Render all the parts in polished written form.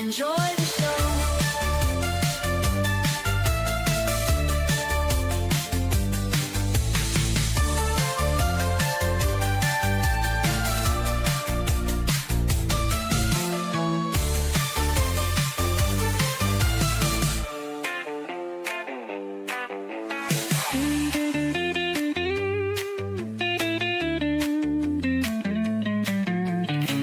enjoy the show.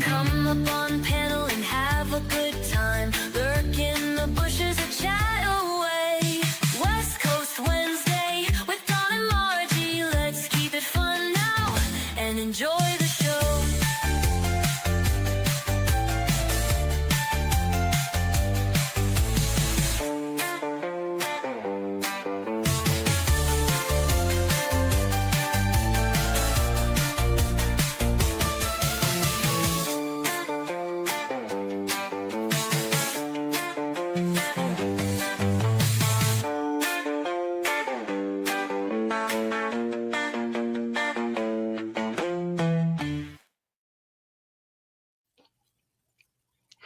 Come up on panel and have a good time. Lurk in the bushes and chat away. West Coast Wednesday with Dawn and Margie. Let's keep it fun now and enjoy the show.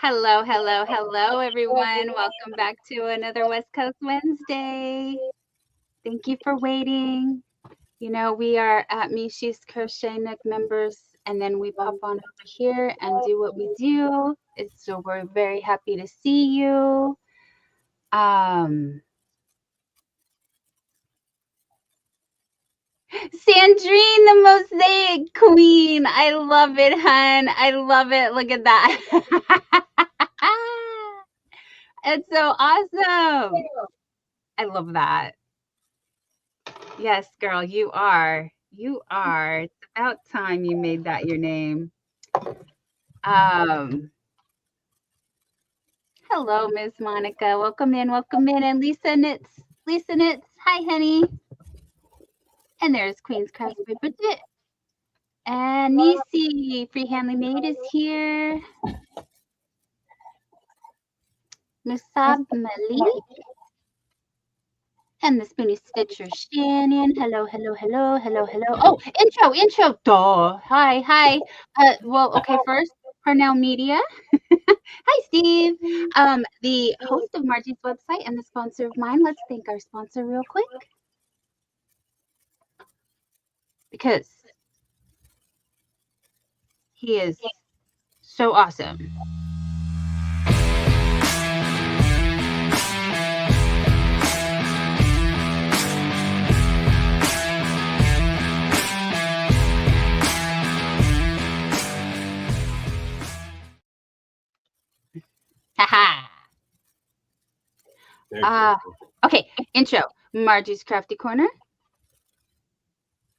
Hello, hello, hello, everyone. Welcome back to another West Coast Wednesday. Thank you for waiting. You know, we are at Mishi's Crochet Nook members, and then we pop on over here and do what we do. So we're very happy to see you. Sandrine, the mosaic queen. I love it, hun. I love it. Look at that. It's so awesome. I love that. Yes, girl, you are. You are. It's about time you made that your name. Hello, Miss Monica. Welcome in, and Lisa Knits. Lisa Knits. Hi, honey. And there's Queen's Craft by Bridget. And Nisi, Freehandly Maid, is here. Musab Malik. And the Spoony Stitcher Shannon. Hello, hello, hello, hello, hello. Oh, intro. Duh. Hi. Well, okay, first, Parnell Media. Hi, Steve. The host of Margie's website and the sponsor of mine. Let's thank our sponsor real quick. Because he is so awesome. Haha. Okay, intro. Margie's Crafty Corner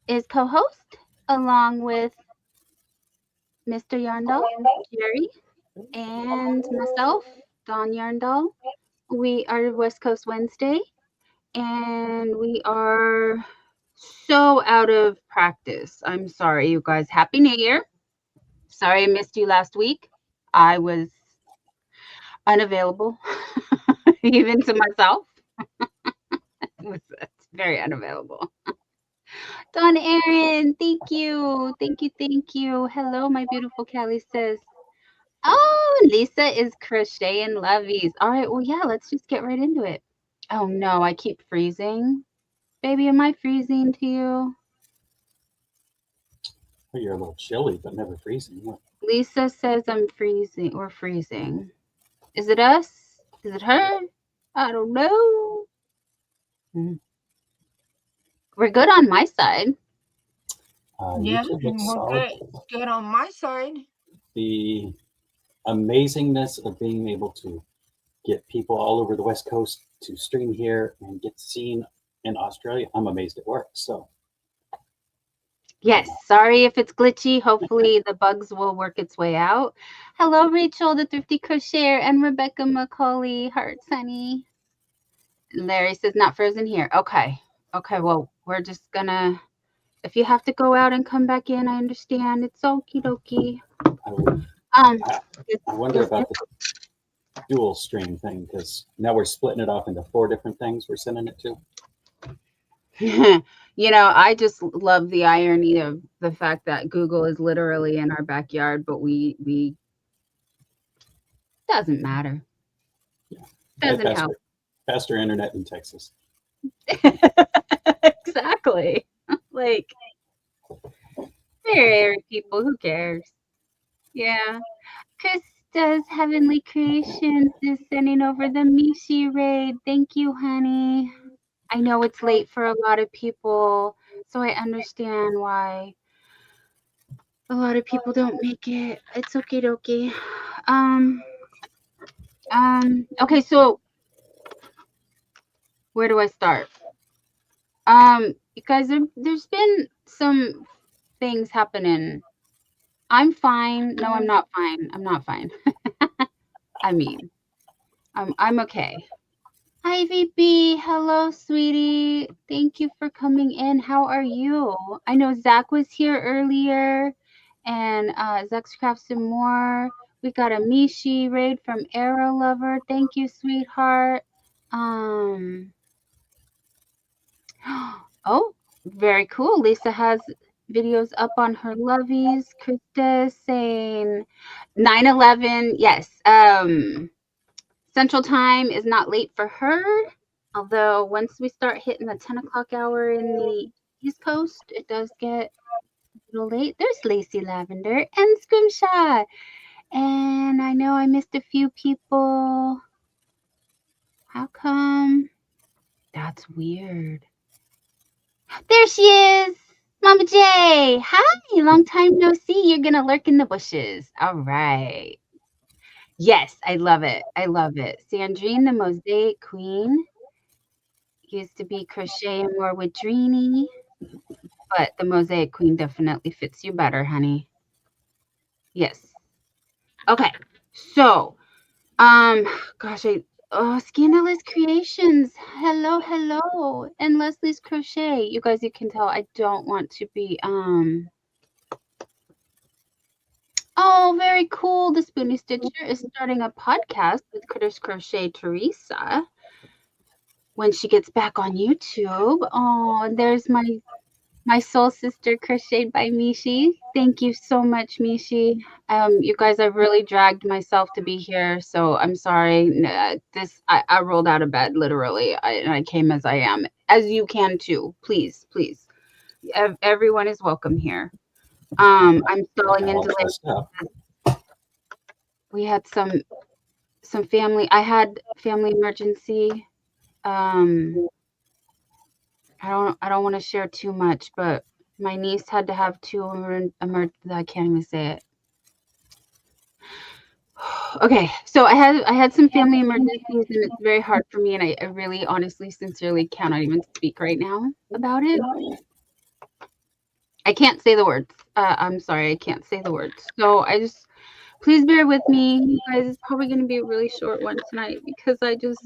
is co-host along with Mr. YarnDoll, Jerry, and myself, Dawn YarnDoll. We are West Coast Wednesday, and we are so out of practice. I'm sorry, you guys. Happy New Year. Sorry I missed you last week. I was unavailable, even to myself. It's very unavailable. Dawn Aaron, thank you. Hello, my beautiful Callie says. Oh, Lisa is crocheting lovies. All right, well, yeah, let's just get right into it. Oh, no, I keep freezing. Baby, am I freezing to you? Well, you're a little chilly, but never freezing. What? Lisa says I'm freezing. We're freezing. Is it us? Is it her? I don't know. We're good on my side. Yeah, we're good on my side. The amazingness of being able to get people all over the West Coast to stream here and get seen in Australia, I'm amazed it works. So, yes, sorry if it's glitchy. Hopefully the bugs will work its way out. Hello, Rachel, the Thrifty Crocheter, and Rebecca Macaulay. Hearts, honey. Larry says not frozen here. Okay, well, we're just gonna, if you have to go out and come back in, I understand. It's okie dokie. I wonder about the dual stream thing, because now we're splitting it off into 4 different things we're sending it to. You know, I just love the irony of the fact that Google is literally in our backyard, but we doesn't matter. Doesn't faster, help. faster internet in Texas. Exactly. Like, there, people, who cares? Yeah. Krista's Heavenly Creations is sending over the Mishi raid. Thank you, honey. I know it's late for a lot of people, so I understand why a lot of people don't make it. It's okay, dokie. Okay, so where do I start? You guys, there's been some things happening. I'm fine. No, I'm not fine. I'm not fine. I mean, I'm okay. Ivy B, hello, sweetie. Thank you for coming in. How are you? I know Zach was here earlier, and Zach's Crafts and More. We got a Mishi raid from Arrow Lover. Thank you, sweetheart. Oh, very cool. Lisa has videos up on her lovies. Krista saying 9/11. Yes. Central Time is not late for her. Although once we start hitting the 10 o'clock hour in the East Coast, it does get a little late. There's Lacey Lavender and Scrimshaw. And I know I missed a few people. How come? That's weird. There she is. Mama J. Hi. Long time no see. You're going to lurk in the bushes. All right. Yes, I love it. I love it. Sandrine, the Mosaic Queen. Used to be Crochet and More with Dreamy. But the Mosaic Queen definitely fits you better, honey. Yes. Okay. So, gosh, Scandalous Creations. Hello, hello. And Leslie's Crochet. You guys, you can tell I don't want to be, Oh, very cool. The Spoony Stitcher is starting a podcast with Critters Crochet Teresa when she gets back on YouTube. Oh, and there's my soul sister crocheted by Mishi. Thank you so much, Mishi. You guys, I've really dragged myself to be here, so I'm sorry. I rolled out of bed literally, and I came as I am, as you can too. Please, please, everyone is welcome here. I'm stalling into like we had some family. I had family emergency. I don't want to share too much, but my niece had to have two I can't even say it. Okay, so I had some family emergencies, and it's very hard for me, and I really, honestly, sincerely cannot even speak right now about it. I can't say the words. I'm sorry, I can't say the words. So I just, please bear with me, you guys. It's probably going to be a really short one tonight because I just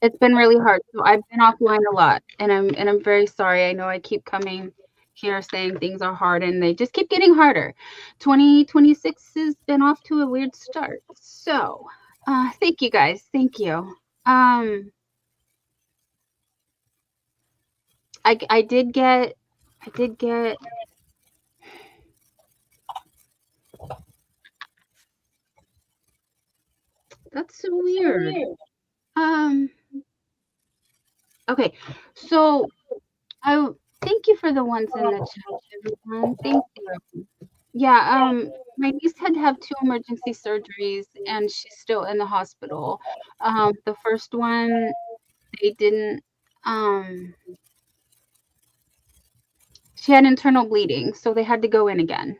it's been really hard. So I've been offline a lot, and I'm very sorry. I know I keep coming here saying things are hard, and they just keep getting harder. 2026 has been off to a weird start. So, thank you guys. Thank you. I did get. That's so weird. Okay, so I thank you for the ones in the chat, everyone. Thank you. Yeah, my niece had to have 2 emergency surgeries, and she's still in the hospital. The first one, they didn't, she had internal bleeding, so they had to go in again.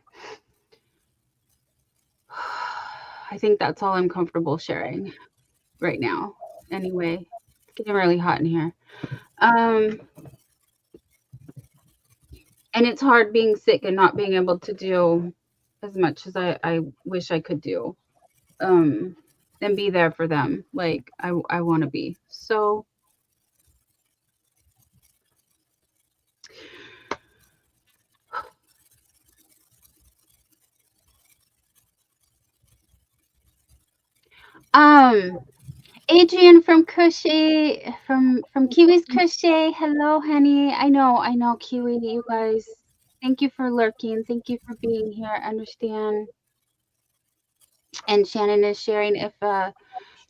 I think that's all I'm comfortable sharing right now. Anyway, it's getting really hot in here. And it's hard being sick and not being able to do as much as I wish I could do. And be there for them like I want to be. So Adrian from Crochet from Kiwi's Crochet. Hello, honey. I know Kiwi, you guys. Thank you for lurking. Thank you for being here. I understand. And Shannon is sharing if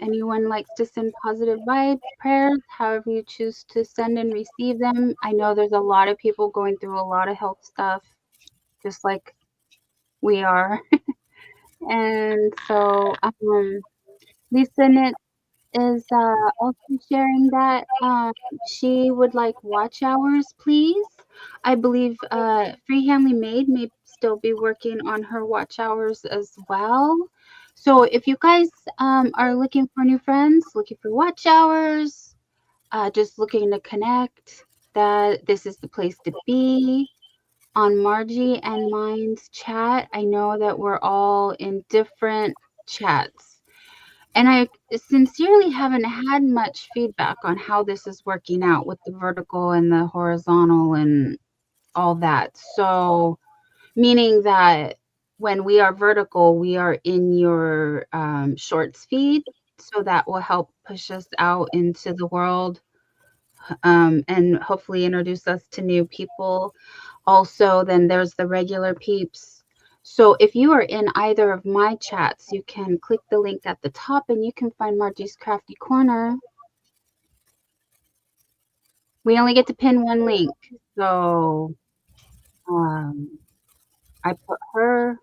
anyone likes to send positive vibe prayers, however you choose to send and receive them. I know there's a lot of people going through a lot of health stuff, just like we are. And so Lisa Knit is also sharing that she would like watch hours, please. I believe Freehandly Maid may still be working on her watch hours as well. So if you guys are looking for new friends, looking for watch hours, just looking to connect, that this is the place to be. On Margie and mine's chat, I know that we're all in different chats. And I sincerely haven't had much feedback on how this is working out with the vertical and the horizontal and all that. So, meaning that when we are vertical, we are in your shorts feed. So that will help push us out into the world and hopefully introduce us to new people. Also, then there's the regular peeps. So if you are in either of my chats, you can click the link at the top and you can find Margie's Crafty Corner. We only get to pin one link. So I put her,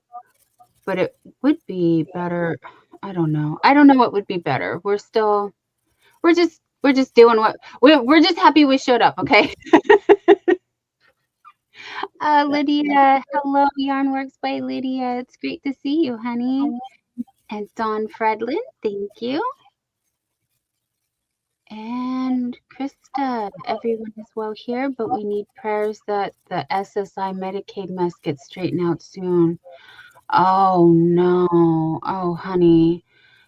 but it would be better. I don't know. I don't know what would be better. We're just doing what we're just happy we showed up, okay? Lydia, hello, Yarnworks by Lydia. It's great to see you, honey. And Dawn Fredlin, thank you. And Krista, everyone is well here, but we need prayers that the SSI Medicaid mess gets straightened out soon. Oh no. Oh honey.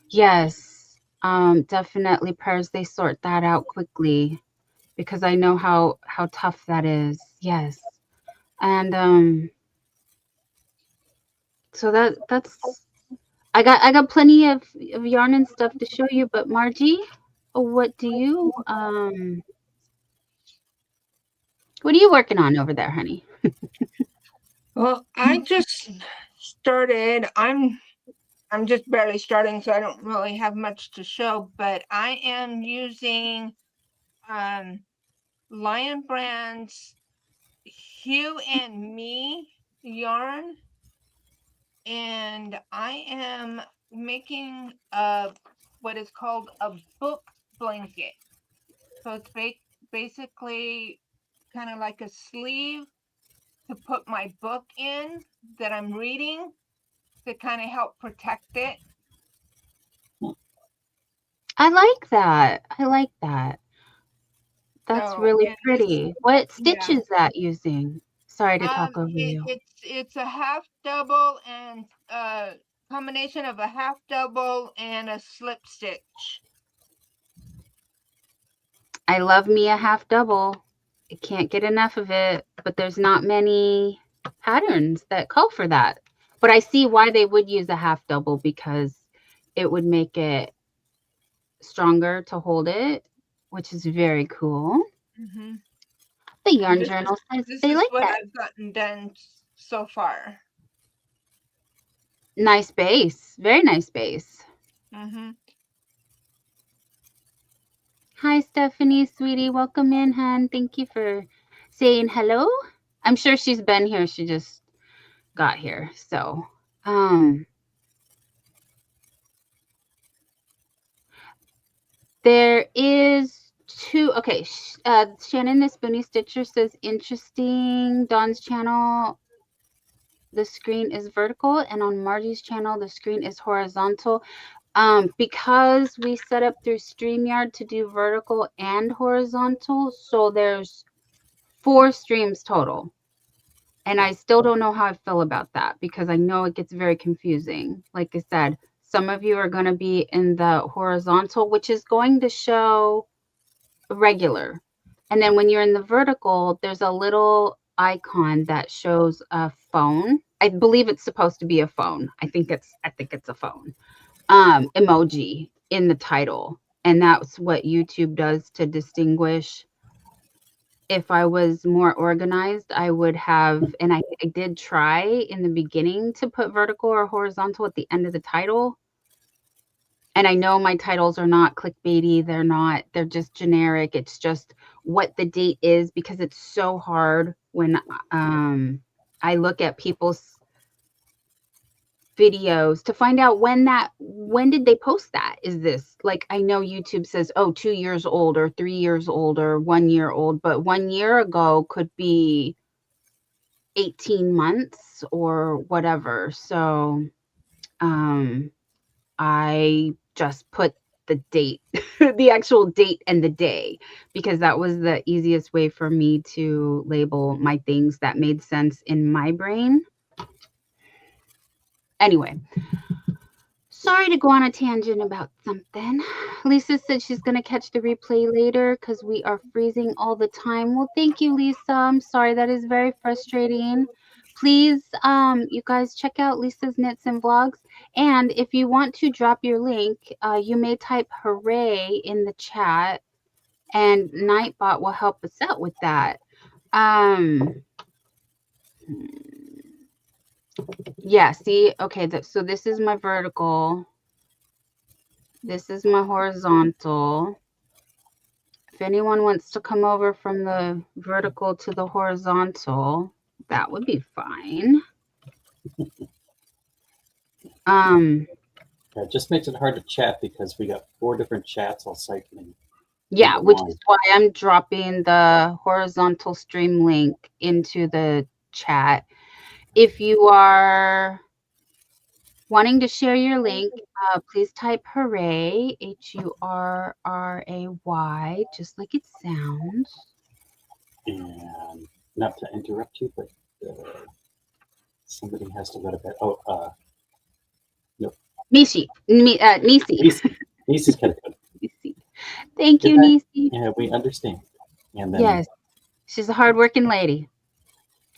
Yes. Definitely prayers they sort that out quickly because I know how tough that is. Yes. And so that's I got plenty of yarn and stuff to show you, but Margie, what do you what are you working on over there, honey? Well, I just started. I'm just barely starting, so I don't really have much to show, but I am using Lion Brand's Hue and Me yarn, and I am making what is called a book blanket. So it's basically kind of like a sleeve to put my book in that I'm reading to kind of help protect it. I like that. I like that. That's So, really pretty. What stitch yeah. is that using? Sorry to talk over you. It's a half double and combination of a half double and a slip stitch. I love me a half double. I can't get enough of it, but there's not many patterns that call for that. But I see why they would use a half double because it would make it stronger to hold it, which is very cool. Mm-hmm. The Yarn Journal says they like what that. I've gotten done so far. Nice base. Very nice base. Mm-hmm. Hi, Stephanie, sweetie. Welcome in, hon. Thank you for saying hello. I'm sure she's been here. She just got here. So, there is two. Okay, Shannon the Spoonie Stitcher says interesting. Dawn's channel, the screen is vertical, and on Margie's channel, the screen is horizontal. Because we set up through StreamYard to do vertical and horizontal, so there's 4 streams total. And I still don't know how I feel about that because I know it gets very confusing. Like I said, some of you are going to be in the horizontal, which is going to show regular. And then when you're in the vertical, there's a little icon that shows a phone. I believe it's supposed to be a phone. I think it's a phone. Emoji in the title. And that's what YouTube does to distinguish if I was more organized, I would have, and I did try in the beginning to put vertical or horizontal at the end of the title. And I know my titles are not clickbaity. They're just generic. It's just what the date is, because it's so hard when I look at people's videos to find out when did they post that. Is this like, I know YouTube says, oh, 2 years old or 3 years old or 1 year old, but 1 year ago could be 18 months or whatever. So I just put the date, the actual date and the day, because that was the easiest way for me to label my things that made sense in my brain. Anyway, sorry to go on a tangent about something. Lisa said she's going to catch the replay later because we are freezing all the time. Well, thank you, Lisa. I'm sorry. That is very frustrating. Please, you guys check out Lisa's Knits and Vlogs. And if you want to drop your link, you may type hooray in the chat, and Nightbot will help us out with that. Yeah, see, okay, so this is my vertical. This is my horizontal. If anyone wants to come over from the vertical to the horizontal, that would be fine. It just makes it hard to chat because we got 4 different chats all cycling. Yeah, which is why I'm dropping the horizontal stream link into the chat. If you are wanting to share your link, please type hooray, HURRAY, just like it sounds. And not to interrupt you, but somebody has to go to bed. Oh, no. Nisi. Nisi's kind of good. Thank you, Nisi. Yeah, we understand. And then, yes, she's a hardworking lady.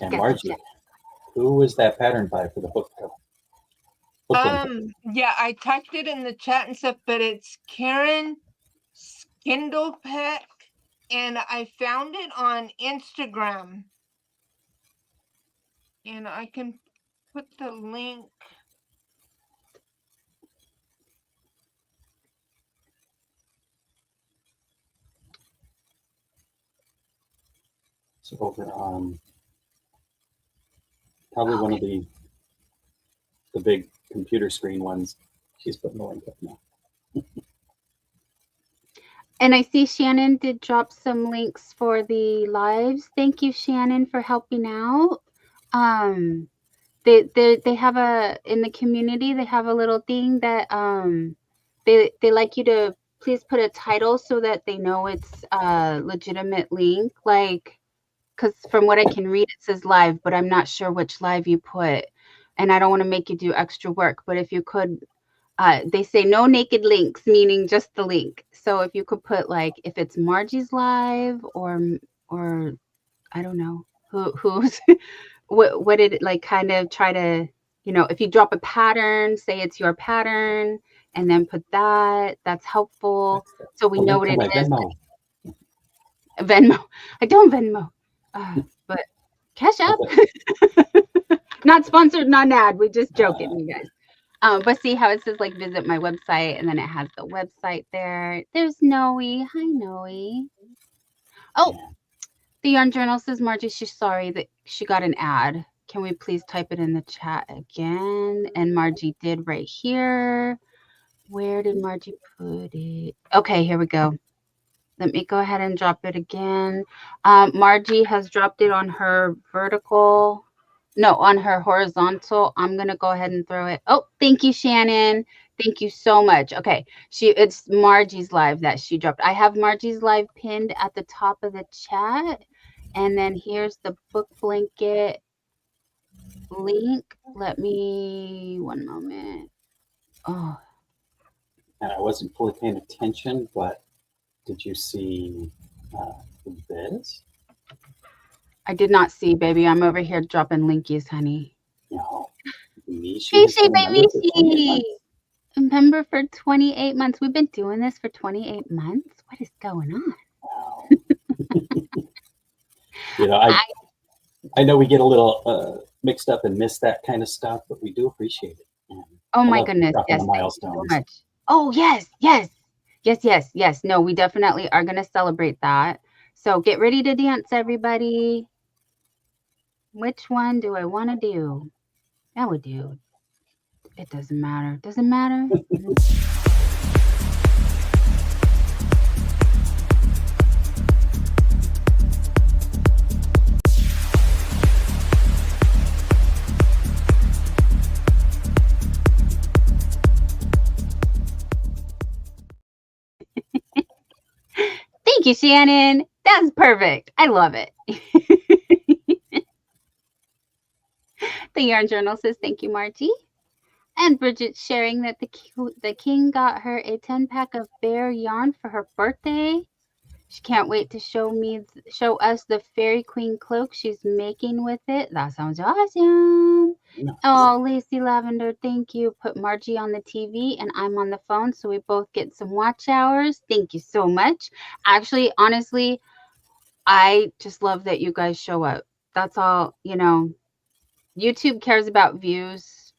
And Margie, who was that pattern by for the book cover? Yeah, I typed it in the chat and stuff, but it's Karen Skindlepeck, and I found it on Instagram. And I can put the link. So over on probably one of the big computer screen ones. She's putting the link up now. And I see Shannon did drop some links for the lives. Thank you, Shannon, for helping out. They have in the community, they have a little thing that they like you to please put a title so that they know it's a legitimate link. Like, because from what I can read, it says live, but I'm not sure which live you put. And I don't want to make you do extra work, but if you could, they say no naked links, meaning just the link. So if you could put, like, if it's Margie's live or I don't know who's what did it, like, kind of try to, you know, if you drop a pattern, say it's your pattern, and then put that's helpful. So we know what it is. Venmo. I don't Venmo. But Cash App. Not sponsored, not an ad. We just joking, you guys. But see how it says, like, visit my website, and then it has the website there. There's Noe. Hi, Noe. Oh, the Yarn Journal says, Margie, she's sorry that she got an ad. Can we please type it in the chat again? And Margie did right here. Where did Margie put it? Okay, here we go. Let me go ahead and drop it again. Margie has dropped it on her vertical. No, on her horizontal. I'm going to go ahead and throw it. Oh, thank you, Shannon. Thank you so much. Okay, it's Margie's live that she dropped. I have Margie's live pinned at the top of the chat. And then here's the book blanket link. Let me, one moment. Oh. And I wasn't fully paying attention, but did you see this? I did not see, baby. I'm over here dropping linkies, honey. No. Appreciate baby. Member for 28 months. We've been doing this for 28 months. What is going on? Wow. You know, I know we get a little mixed up and miss that kind of stuff, but we do appreciate it. And Oh I my love goodness. dropping Yes. the Thank you so milestones. much. Oh, yes. Yes. Yes. Yes. Yes. No, we definitely are going to celebrate that. So get ready to dance, everybody. Which one do I want to do? I would do. It doesn't matter. Doesn't matter. Thank you, Shannon. That's perfect. I love it. The Yarn Journal says, thank you, Margie. And Bridget's sharing that the king got her a 10-pack of bear yarn for her birthday. She can't wait to show us the Fairy Queen cloak she's making with it. That sounds awesome. Nice. Oh, Lacey Lavender, thank you. Put Margie on the TV and I'm on the phone so we both get some watch hours. Thank you so much. Actually, honestly, I just love that you guys show up. That's all, you know. YouTube cares about views,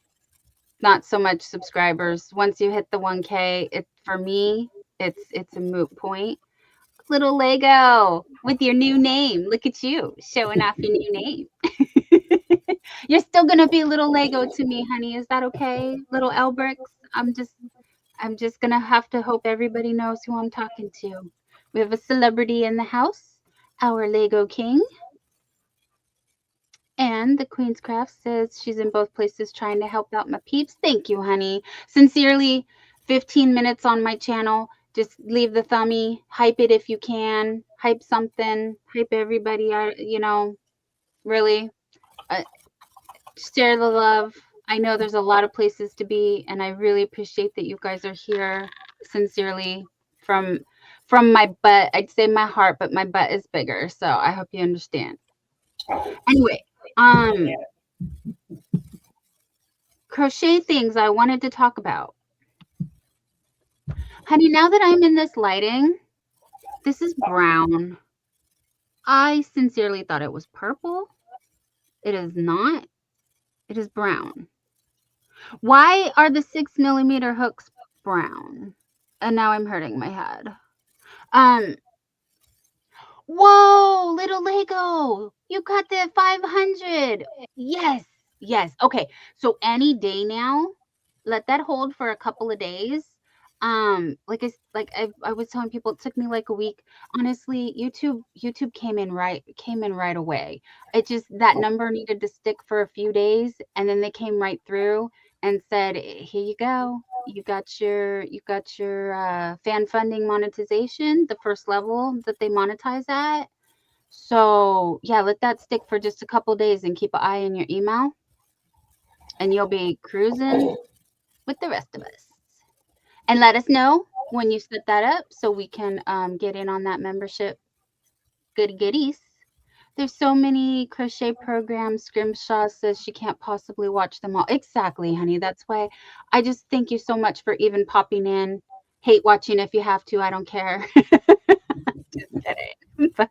not so much subscribers. Once you hit the 1K, for me, it's a moot point. Little Lego with your new name. Look at you showing off your new name. You're still gonna be little Lego to me, honey. Is that okay? Little Elbrix. I'm just gonna have to hope everybody knows who I'm talking to. We have a celebrity in the house, our Lego King. And the Queen's Craft says she's in both places trying to help out my peeps. Thank you, honey. Sincerely, 15 minutes on my channel. Just leave the thumbie. Hype it if you can. Hype something. Hype everybody. You know, really. Share the love. I know there's a lot of places to be, and I really appreciate that you guys are here. Sincerely, from my butt. I'd say my heart, but my butt is bigger. So I hope you understand. Anyway. Crochet things I wanted to talk about. Honey, now that I'm in this lighting, this is brown. I sincerely thought it was purple. It is not. It is brown. Why are the 6mm hooks brown? And now I'm hurting my head. Whoa, little Lego. You got the 500. Yes. Yes. Okay. So any day now, let that hold for a couple of days. I was telling people, it took me like a week. Honestly, YouTube came in right away. It just, that number needed to stick for a few days, and then they came right through and said, here you go. You got your fan funding monetization, the first level that they monetize at. So yeah, let that stick for just a couple days and keep an eye on your email, and you'll be cruising with the rest of us. And let us know when you set that up so we can get in on that membership. Goodies. There's so many crochet programs. Scrimshaw says she can't possibly watch them all. Exactly, honey. That's why I just thank you so much for even popping in. Hate watching if you have to. I don't care. Just kidding. But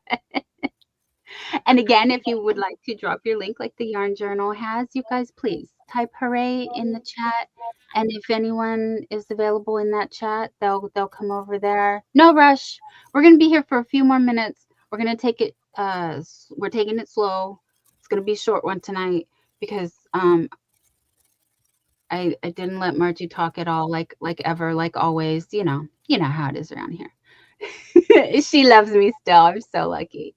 and again, if you would like to drop your link like the Yarn Journal has, you guys, please type hooray in the chat. And if anyone is available in that chat, they'll come over there. No rush. We're going to be here for a few more minutes. We're going to take it, we're taking it slow. It's going to be a short one tonight because I didn't let Margie talk at all, like ever, like always. You know how it is around here. She loves me still. I'm so lucky.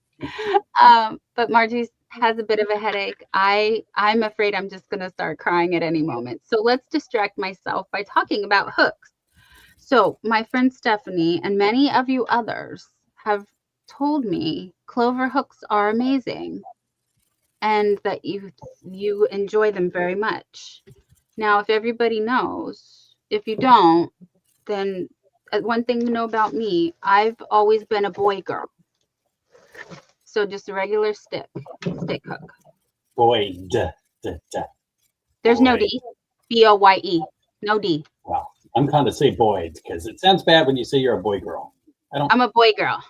But Margie has a bit of a headache. I'm afraid I'm just going to start crying at any moment. So let's distract myself by talking about hooks. So my friend Stephanie and many of you others have told me clover hooks are amazing and that you enjoy them very much. Now, if everybody knows, if you don't, then one thing to know about me, I've always been a boy girl. So just a regular stick hook. Boyd. There's no D. B-O-Y-E. No D. Well, I'm going to say Boyd because it sounds bad when you say you're a boy girl. I'm a boy girl.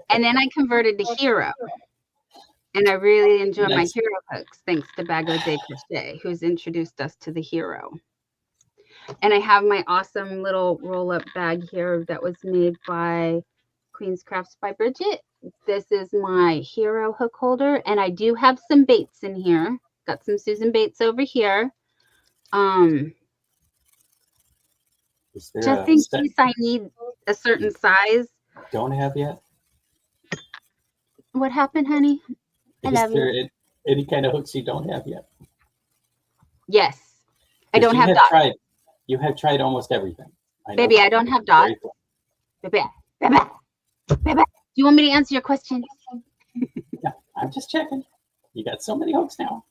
And then I converted to hero. And I really enjoy my Nice. hero hooks, thanks to Bago de Crochet, who's introduced us to the hero. And I have my awesome little roll-up bag here that was made by Queen's Crafts by Bridget. This is my hero hook holder, and I do have some baits in here. Got some Susan baits over here. Is there Just a in set case I need a certain size. don't have yet? What happened, honey? I Is love there you. any kind of hooks you don't have yet? Yes. I 'Cause don't have dots. You have tried almost everything. I know Baby, that. I don't have Very dots. cool. Baby, baby, baby. Do you want me to answer your question? Yeah, I'm just checking. You got so many hooks now.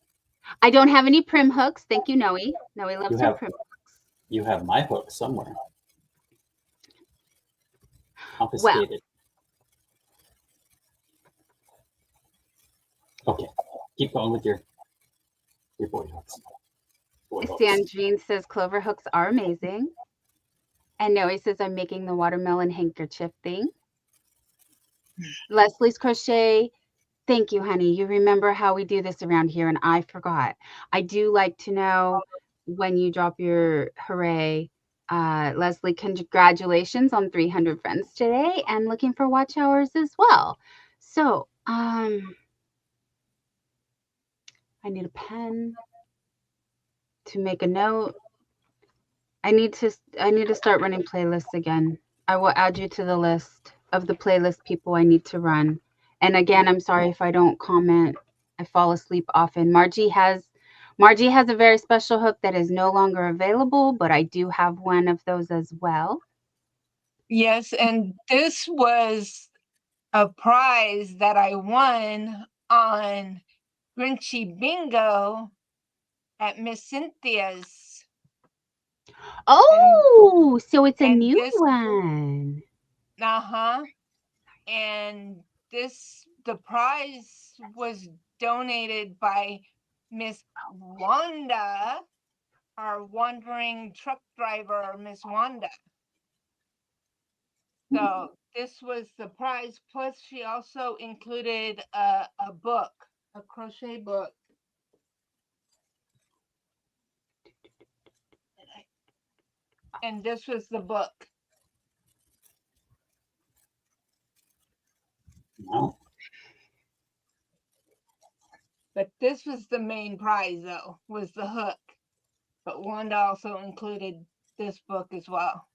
I don't have any prim hooks. Thank you, Noe. Noe loves You her have prim hooks. you have my hook somewhere. Well, Confiscated. Okay. Keep going with your boy hooks. Boy hooks. Sandrine says clover hooks are amazing. And Noe says I'm making the watermelon handkerchief thing. Leslie's Crochet. Thank you, honey. You remember how we do this around here, and I forgot. I do like to know when you drop your hooray. Leslie, congratulations on 300 friends today and looking for watch hours as well. So, I need a pen to make a note. I need to start running playlists again. I will add you to the list of the playlist people I need to run. And again, I'm sorry if I don't comment. I fall asleep often. Margie has a very special hook that is no longer available, but I do have one of those as well. Yes, and this was a prize that I won on Grinchy Bingo at Miss Cynthia's. Oh, so it's a and new this- one. And the prize was donated by Miss Wanda, our wandering truck driver, Miss Wanda. So this was the prize. Plus, she also included a book, a crochet book. And this was the book. No. But this was the main prize, though, was the hook. But Wanda also included this book as well.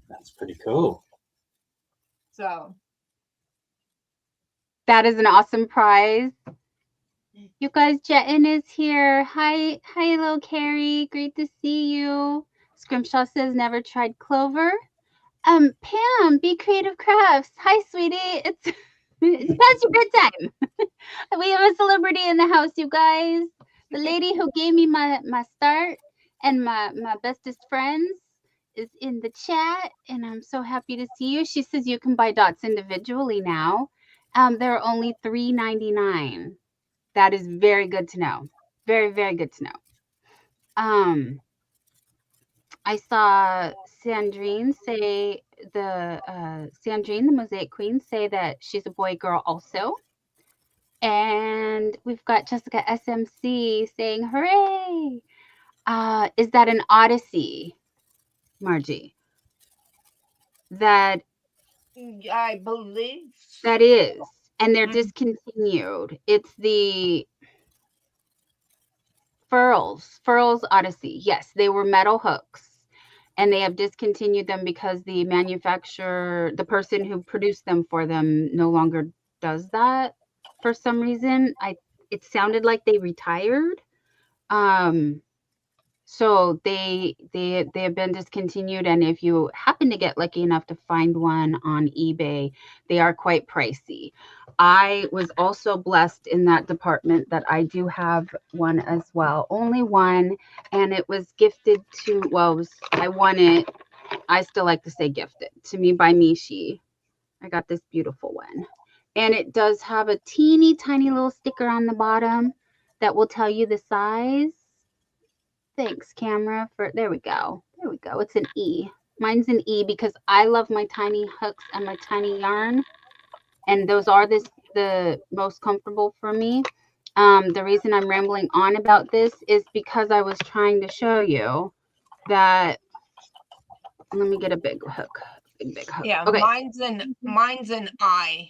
That's pretty cool. So That is an awesome prize. You guys, Jetin is here. Hi, hello, Carrie. Great to see you. Scrimshaw says never tried clover. Pam, Be Creative Crafts. Hi, sweetie. It's past your bedtime. We have a celebrity in the house, you guys. The lady who gave me my start and my bestest friends is in the chat, and I'm so happy to see you. She says you can buy dots individually now. They're only $3.99. That is very good to know. Very, very good to know. I saw Sandrine say Sandrine, the Mosaic Queen, say that she's a boy girl also. And we've got Jessica SMC saying, hooray! Is that an Odyssey, Margie? That I believe that is. And they're discontinued. It's the Furls Odyssey. Yes, they were metal hooks. And they have discontinued them because the manufacturer, the person who produced them for them, no longer does that for some reason. It sounded like they retired. So they have been discontinued, and if you happen to get lucky enough to find one on eBay, they are quite pricey. I was also blessed in that department that I do have one as well. Only one, and it was gifted to, well, I won it. I still like to say gifted to me by Mishi. I got this beautiful one. And it does have a teeny tiny little sticker on the bottom that will tell you the size. Thanks, camera. There we go. There we go. It's an E. Mine's an E because I love my tiny hooks and my tiny yarn. And those are this the most comfortable for me. The reason I'm rambling on about this is because I was trying to show you that. Let me get a big hook. Big hook. Yeah, Okay. mine's an I.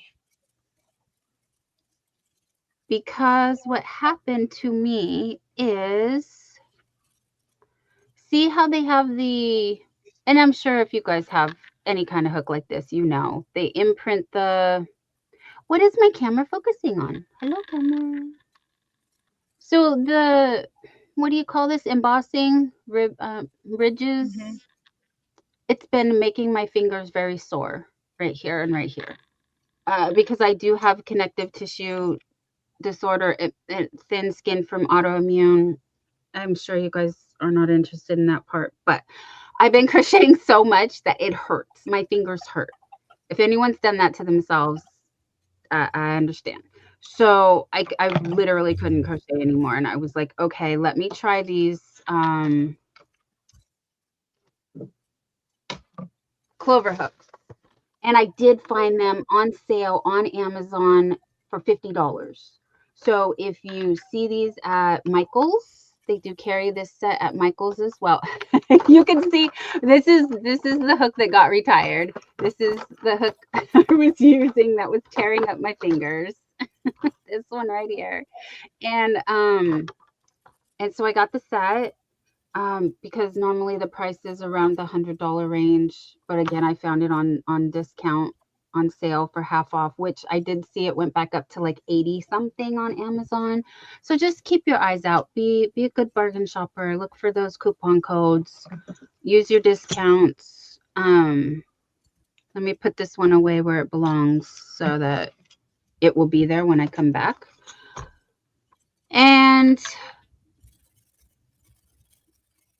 Because what happened to me is, see how they have the, and I'm sure if you guys have any kind of hook like this, you know, they imprint the, what is my camera focusing on? Hello, camera. So the, what do you call this? Embossing ridges. Mhm. It's been making my fingers very sore right here and right here. Because I do have connective tissue disorder, thin skin from autoimmune. I'm sure you guys are not interested in that part, but I've been crocheting so much that it hurts. My fingers hurt. If anyone's done that to themselves, I understand. So I literally couldn't crochet anymore. And I was like, okay, let me try these clover hooks. And I did find them on sale on Amazon for $50. So if you see these at Michael's, they do carry this set at Michael's as well. You can see this is the hook that got retired. This is the hook I was using that was tearing up my fingers. This one right here. And so I got the set because normally the price is around the $100 range, but again, I found it on discount on sale for half off, which I did see it went back up to like 80 something on Amazon. So just keep your eyes out. Be a good bargain shopper. Look for those coupon codes. Use your discounts. Let me put this one away where it belongs so that it will be there when I come back. And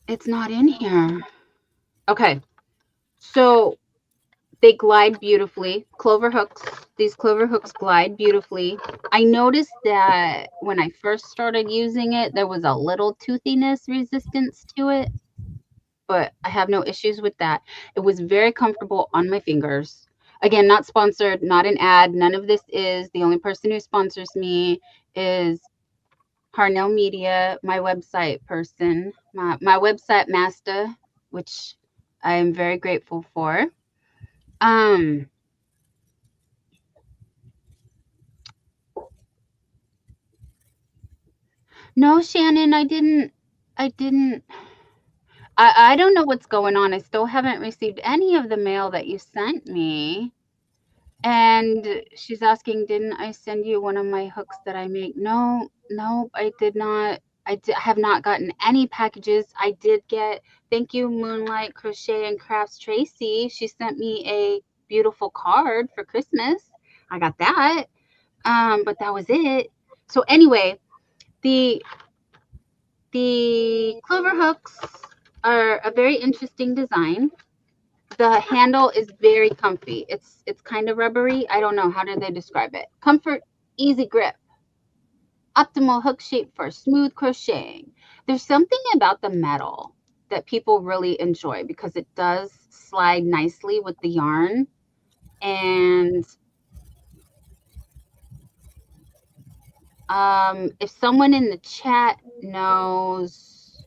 it's not in here. Okay. So they glide beautifully. Clover hooks, these clover hooks glide beautifully. I noticed that when I first started using it, there was a little toothiness resistance to it, but I have no issues with that. It was very comfortable on my fingers. Again, not sponsored, not an ad. None of this is. The only person who sponsors me is Harnell Media, my website person, my website master, which I am very grateful for. No, Shannon, I didn't. I don't know what's going on. I still haven't received any of the mail that you sent me. And she's asking, didn't I send you one of my hooks that I make? No, I did not. I have not gotten any packages. I did get, thank you, Moonlight Crochet and Crafts Tracy. She sent me a beautiful card for Christmas. I got that. But that was it. So anyway, the clover hooks are a very interesting design. The handle is very comfy. It's kind of rubbery. I don't know. How did they describe it? Comfort, easy grip, optimal hook shape for smooth crocheting. There's something about the metal that people really enjoy because it does slide nicely with the yarn. And if someone in the chat knows,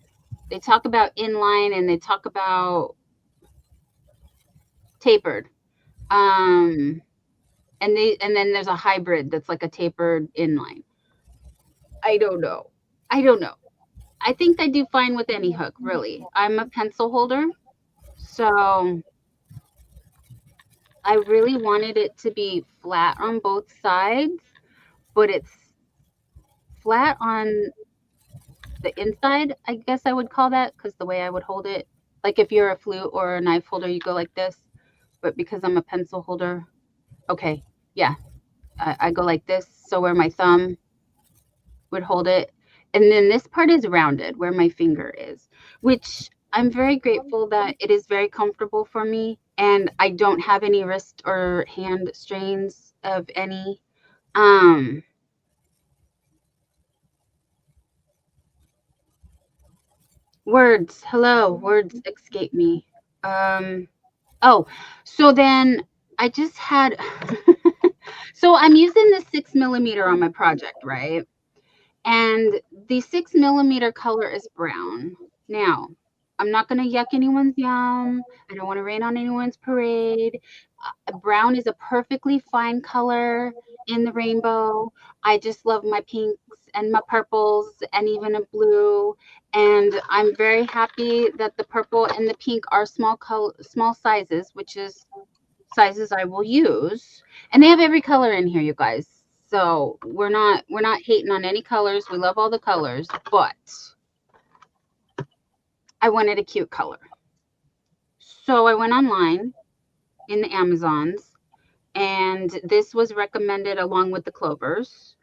they talk about inline and they talk about tapered. And then there's a hybrid that's like a tapered inline. I don't know. I think I do fine with any hook, really. I'm a pencil holder, so I really wanted it to be flat on both sides, but it's flat on the inside, I guess I would call that, because the way I would hold it, like if you're a flute or a knife holder, you go like this, but because I'm a pencil holder, okay, yeah, I go like this, so where my thumb would hold it, and then this part is rounded where my finger is, which I'm very grateful that it is very comfortable for me, and I don't have any wrist or hand strains of any. Words, hello, words escape me. Oh, so then I just had, So I'm using the 6mm on my project, right? And the 6mm color is brown. Now, I'm not going to yuck anyone's yum. I don't want to rain on anyone's parade. Brown is a perfectly fine color in the rainbow. I just love my pinks and my purples and even a blue. And I'm very happy that the purple and the pink are small sizes, which is sizes I will use. And they have every color in here, you guys. So we're not hating on any colors. We love all the colors, but I wanted a cute color. So I went online in the Amazons, and this was recommended along with the clovers.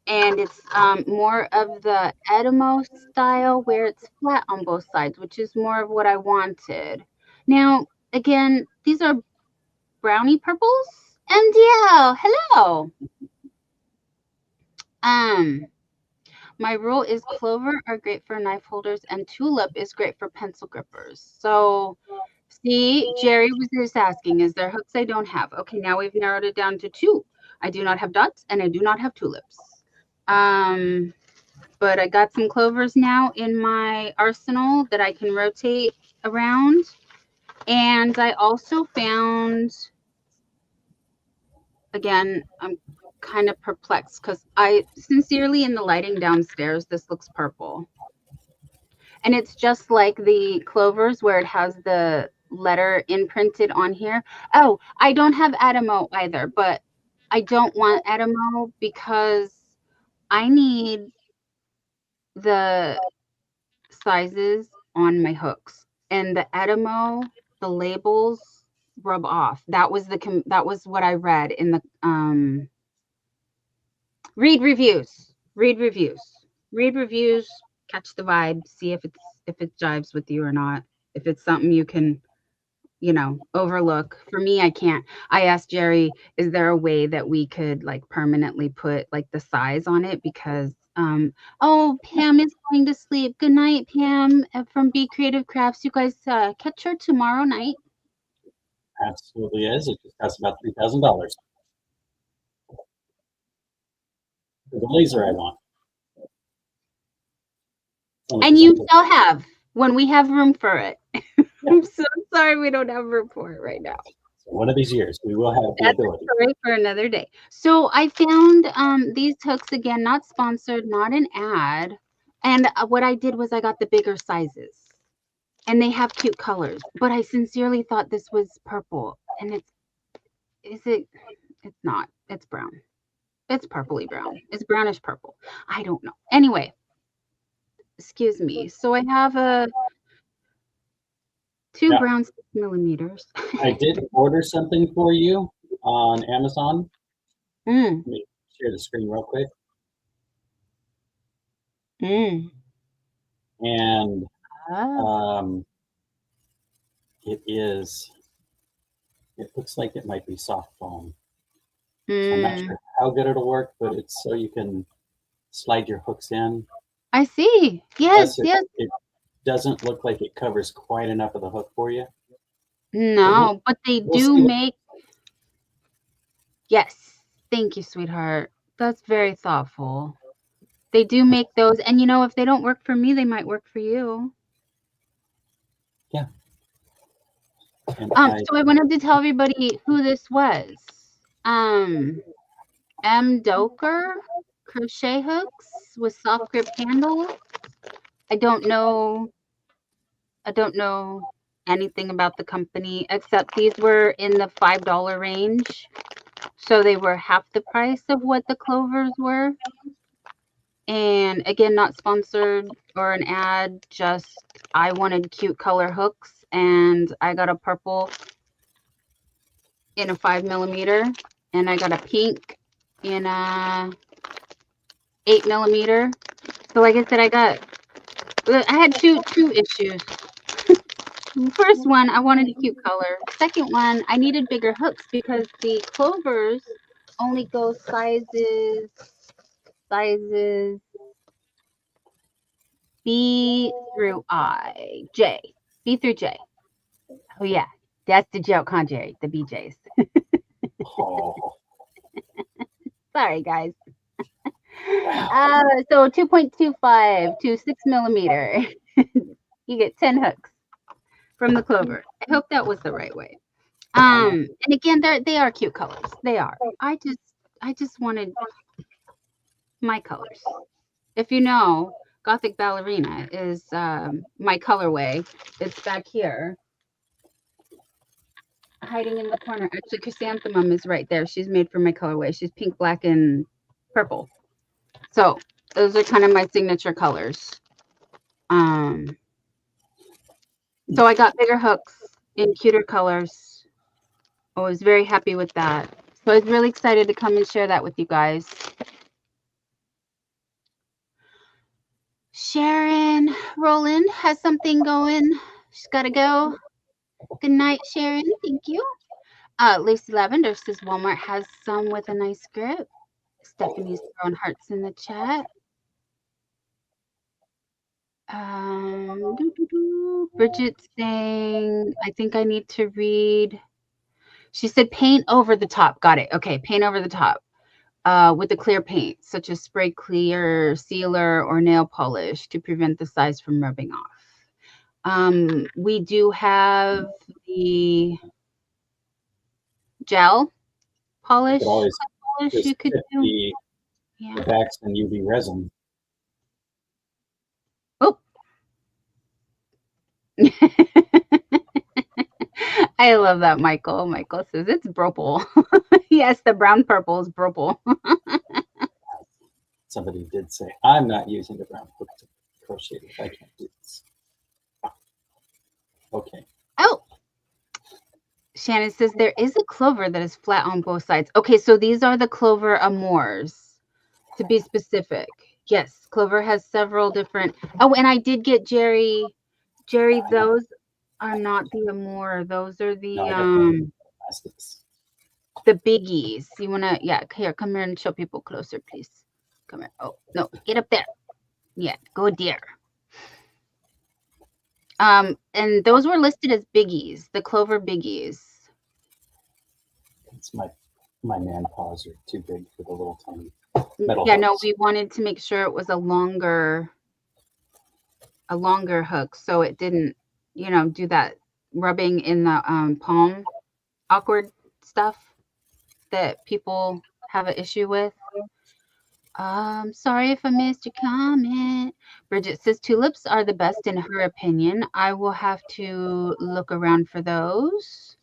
And it's more of the Edamo style where it's flat on both sides, which is more of what I wanted. Now, again, these are brownie purples. And yeah, hello. My rule is clover are great for knife holders and tulip is great for pencil grippers. So see, Jerry was just asking, is there hooks I don't have? Okay, now we've narrowed it down to 2. I do not have dots and I do not have tulips. But I got some clovers now in my arsenal that I can rotate around. And I also found, again, I'm kind of perplexed because I sincerely, in the lighting downstairs, this looks purple. And it's just like the clovers where it has the letter imprinted on here. Oh, I don't have Adamo either, but I don't want Adamo because I need the sizes on my hooks. And the Adamo, the labels rub off. That was what I read in the read reviews, catch the vibe, see if it jives with you or not, if it's something you can, overlook. For me, I can't. I asked Jerry, is there a way that we could like permanently put like the size on it? Because oh, Pam is going to sleep. Good night, Pam, from Be Creative Crafts. You guys catch her tomorrow night. Absolutely is. It just costs about $3,000 for the laser I want. And you shall have when we have room for it. I'm so sorry we don't have room for it right now. So one of these years we will have the ability. That's a story for another day. So I found these hooks, again, not sponsored, not an ad. And what I did was I got the bigger sizes. And they have cute colors. But I sincerely thought this was purple. And it's not. It's brown. It's purpley brown. It's brownish purple. I don't know. Anyway, excuse me. So I have two brown 6mm. I did order something for you on Amazon. Let me share the screen real quick. And it looks like it might be soft foam. So I'm not sure how good it'll work, but it's so you can slide your hooks in. I see. Yes, yes. It doesn't look like it covers quite enough of the hook for you. No, but they do make. Yes. Thank you, sweetheart. That's very thoughtful. They do make those. And if they don't work for me, they might work for you. Yeah. So I wanted to tell everybody who this was. M. Doker crochet hooks with soft grip handle. I don't know anything about the company except these were in the $5 range. So they were half the price of what the clovers were. And again, not sponsored or an ad, just I wanted cute color hooks and I got a purple in a 5mm and I got a pink in a 8mm. So like I said, I had two issues. First one, I wanted a cute color. Second one, I needed bigger hooks because the clovers only go sizes B through I, J, B through J. Oh yeah, that's the joke, huh, Jerry? The BJs. Oh. Sorry, guys. Wow. So 2.25 to 6 millimeter. You get 10 hooks from the clover. I hope that was the right way. And again, they are cute colors. They are. I just wanted my colors. If you know, Gothic Ballerina is my colorway. It's back here, hiding in the corner. Actually, Chrysanthemum is right there. She's made for my colorway. She's pink, black, and purple. So those are kind of my signature colors. So I got bigger hooks in cuter colors. I was very happy with that. So I was really excited to come and share that with you guys. Sharon Roland has something going. She's got to go. Good night, Sharon. Thank you. Lucy Lavender says Walmart has some with a nice grip. Stephanie's throwing hearts in the chat. Bridget's saying, I think I need to read. She said paint over the top. Got it. Okay, paint over the top with a clear paint, such as spray clear, sealer, or nail polish to prevent the size from rubbing off. We do have the gel polish. You could always just You could dip do. the Yeah. backs in UV resin. Oh. I love that, Michael. Michael says it's purple. Yes, the brown purple is purple. Somebody did say, I'm not using the brown hook to crochet if I can't do this. Okay. Oh. Shannon says there is a clover that is flat on both sides. Okay, so these are the clover amours, to be specific. Yes, clover has several different. Oh, and I did get Jerry. Jerry, those are not the amour. Those are the No, I got plastics. the biggies. You wanna, yeah, here, come here and show people closer, please. Come here. Oh, no, get up there. Yeah, go dear. And those were listed as biggies, the clover biggies. It's my man paws are too big for the little tiny metal Yeah, no, hooks. we wanted to make sure it was a longer hook so it didn't, you know, do that rubbing in the palm awkward stuff that people have an issue with. Sorry if I missed your comment. Bridget says tulips are the best in her opinion. I will have to look around for those.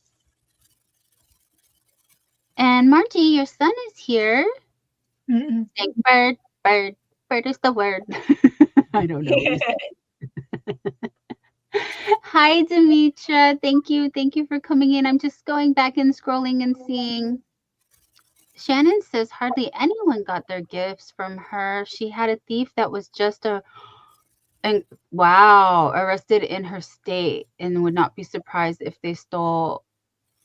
And Marty, your son is here. Saying bird, bird, bird is the word. I don't know. Hi, Demetra. Thank you for coming in. I'm just going back and scrolling and seeing. Shannon says hardly anyone got their gifts from her. She had a thief that was just arrested in her state and would not be surprised if they stole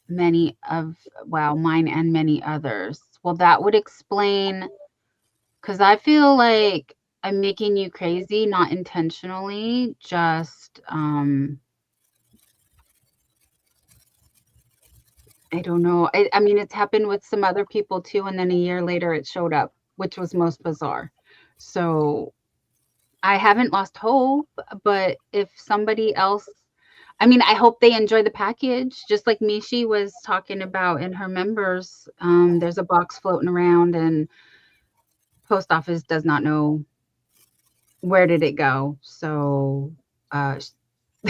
many of, mine and many others. Well, that would explain, because I feel like I'm making you crazy, not intentionally, just, I don't know. I mean, it's happened with some other people too, and then a year later it showed up, which was most bizarre. So I haven't lost hope, but if somebody else, I mean, I hope they enjoy the package, just like Mishi was talking about in her members. There's a box floating around and post office does not know where did it go. So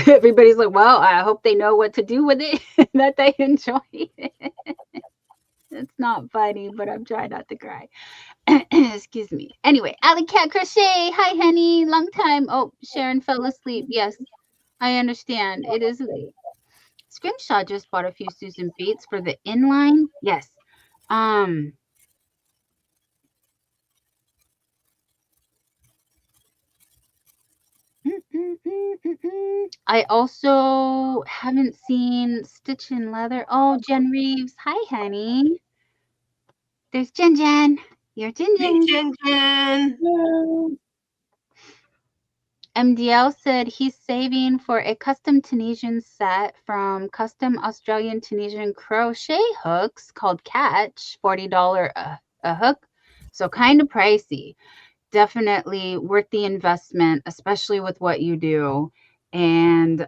everybody's like, well, I hope they know what to do with it, that they enjoy it. It's not funny, but I'm trying not to cry. Excuse me. Anyway, Alley Cat Crochet. Hi, honey. Long time. Oh, Sharon fell asleep. Yes, I understand. It is late. Scrimshaw just bought a few Susan Bates for the inline. Yes. I also haven't seen Stitch in Leather. Oh, Jen Reeves. Hi, honey. There's Jen Jen. You're Jen Jen. Jen Jen. MDL said he's saving for a custom Tunisian set from Custom Australian Tunisian Crochet Hooks called Catch, $40 a hook. So kind of pricey. Definitely worth the investment, especially with what you do. And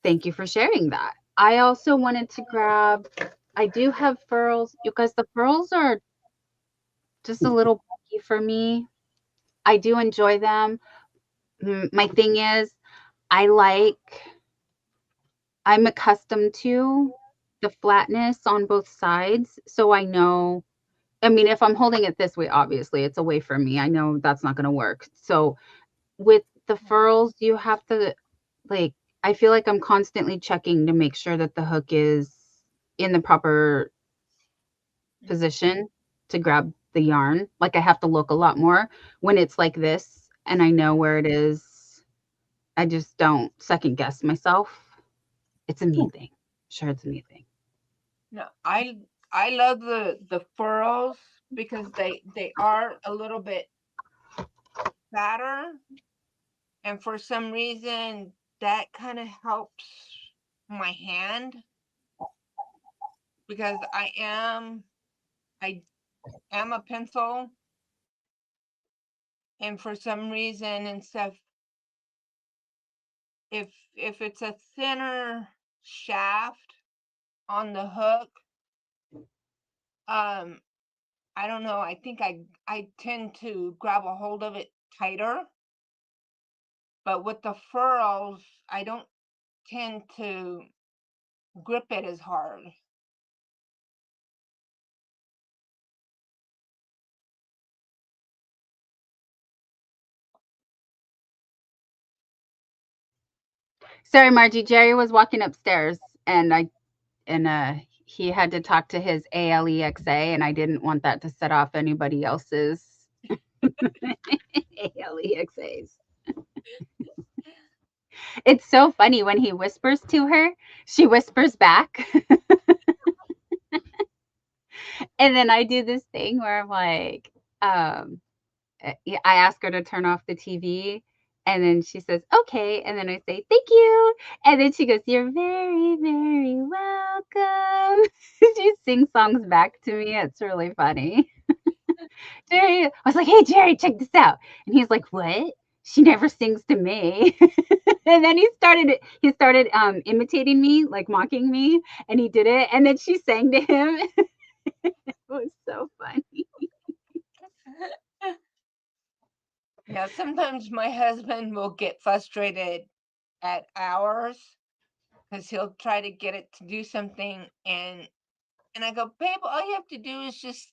thank you for sharing that. I also wanted to grab, I do have furls because the furls are just a little bulky for me. I do enjoy them. My thing is, I like, I'm accustomed to the flatness on both sides. So I know, I mean, if I'm holding it this way, obviously it's away from me. I know that's not going to work. So with the furls, you have to, like, I feel like I'm constantly checking to make sure that the hook is in the proper position to grab the yarn. Like I have to look a lot more when it's like this and I know where it is. I just don't second guess myself. It's a me thing. Sure, it's a me thing. No, I love the furls because they are a little bit fatter, and for some reason that kind of helps my hand because I am a pencil, and for some reason and stuff, if it's a thinner shaft on the hook, um I don't know, I think I tend to grab a hold of it tighter, but with the furls I don't tend to grip it as hard. Sorry, Margie. Jerry was walking upstairs and he had to talk to his ALEXA and I didn't want that to set off anybody else's ALEXAs. It's so funny when he whispers to her, she whispers back. And then I do this thing where I'm like, I ask her to turn off the TV. And then she says, okay. And then I say, thank you. And then she goes, you're very, very welcome. She sings songs back to me. It's really funny. Jerry, I was like, hey, Jerry, check this out. And he's like, what? She never sings to me. And then he started imitating me, like mocking me, and he did it. And then she sang to him. It was so funny. Yeah, sometimes my husband will get frustrated at hours because he'll try to get it to do something, and I go, babe, all you have to do is just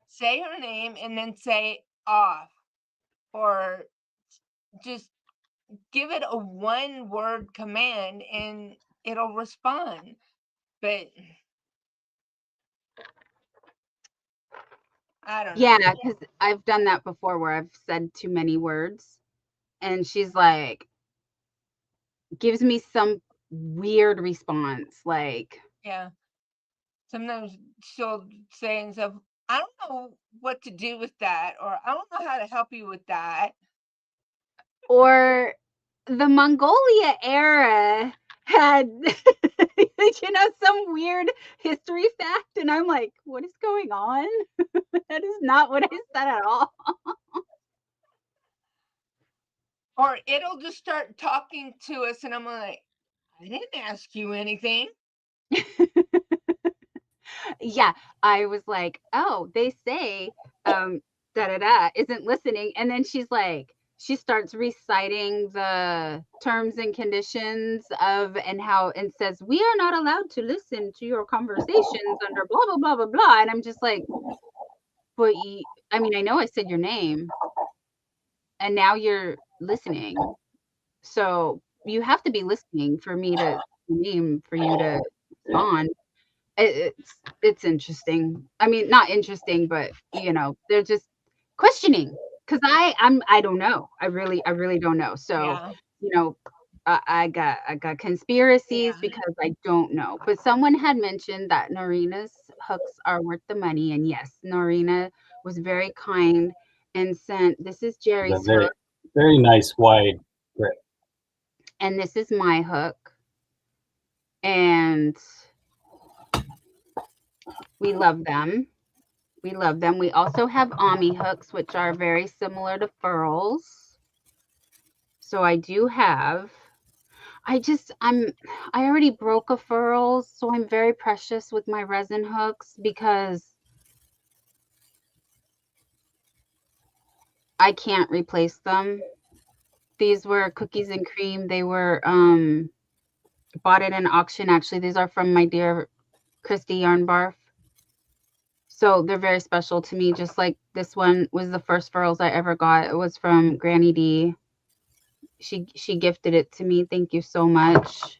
say her name and then say off, or just give it a one word command and it'll respond. But I don't know. Yeah, because I've done that before where I've said too many words and she's like, gives me some weird response. Like, Yeah. Sometimes she'll say and stuff, I don't know what to do with that, or I don't know how to help you with that. or the Mongolia era had, some weird history fact. And I'm like, what is going on? That is not what I said at all. Or it'll just start talking to us, and I'm like, I didn't ask you anything. Yeah, I was like, "Oh, they say, da da da isn't listening." And then she starts reciting the terms and conditions of and how and says, "We are not allowed to listen to your conversations under blah blah blah blah blah." And I'm just like, "But I mean, I know I said your name, and now you're listening. So you have to be listening for me to name for you to respond." It's interesting. I mean, not interesting, but they're just questioning because I don't know. I really don't know. So, Yeah. you know, I got conspiracies Yeah. because I don't know. But someone had mentioned that Norina's hooks are worth the money, and yes, Norina was very kind and sent. This is The Jerry's very, hook, very nice wide grip. and this is my hook, and we love them. We love them. We also have Ami hooks, which are very similar to furls. So I do have, I already broke a furl, so I'm very precious with my resin hooks because I can't replace them. These were cookies and cream. They were bought at an auction. Actually, these are from my dear Christy Yarn Barf. So they're very special to me. Just like this one was the first furls I ever got. It was from Granny D. She gifted it to me. Thank you so much.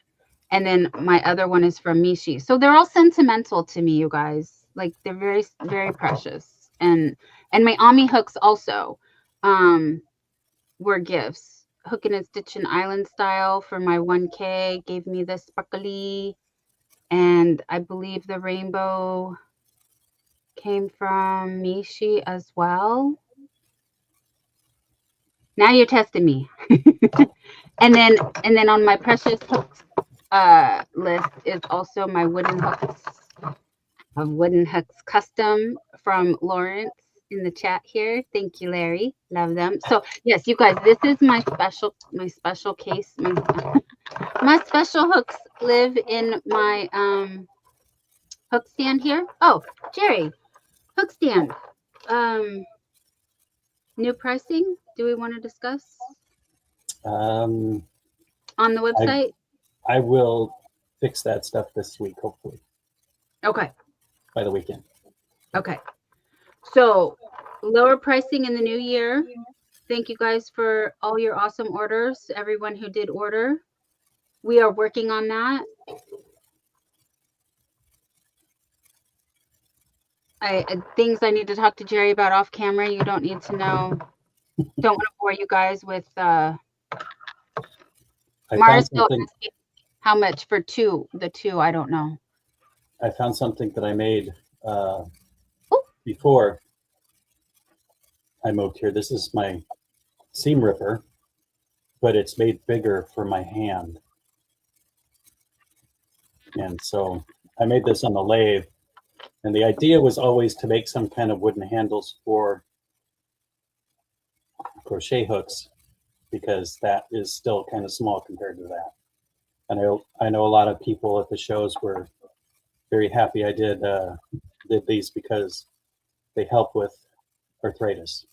And then my other one is from Mishi. So they're all sentimental to me, you guys. Like they're very, very precious. And my Ami hooks also were gifts. Hooking and Stitching Island Style for my 1K gave me the sparkly. And I believe the rainbow came from Mishi as well. Now you're testing me. and then on my precious hooks list is also my wooden hooks of Wooden Hooks Custom from Lawrence in the chat here. Thank you, Larry. Love them. So yes, you guys, this is my special case. My special hooks live in my hook stand here. Oh, Jerry, hook stand. New pricing. Do we want to discuss Um, on the website? I will fix that stuff this week, hopefully. Okay. By the weekend. Okay. So lower pricing in the new year. Thank you guys for all your awesome orders. Everyone who did order. We are working on that. Things I need to talk to Jerry about off camera. You don't need to know. Don't want to bore you guys with Mars. How much for the two? I don't know. I found something that I made before I moved here. This is my seam ripper, but it's made bigger for my hand. And so I made this on the lathe. And the idea was always to make some kind of wooden handles for crochet hooks, because that is still kind of small compared to that. And I know a lot of people at the shows were very happy I did these because they help with arthritis.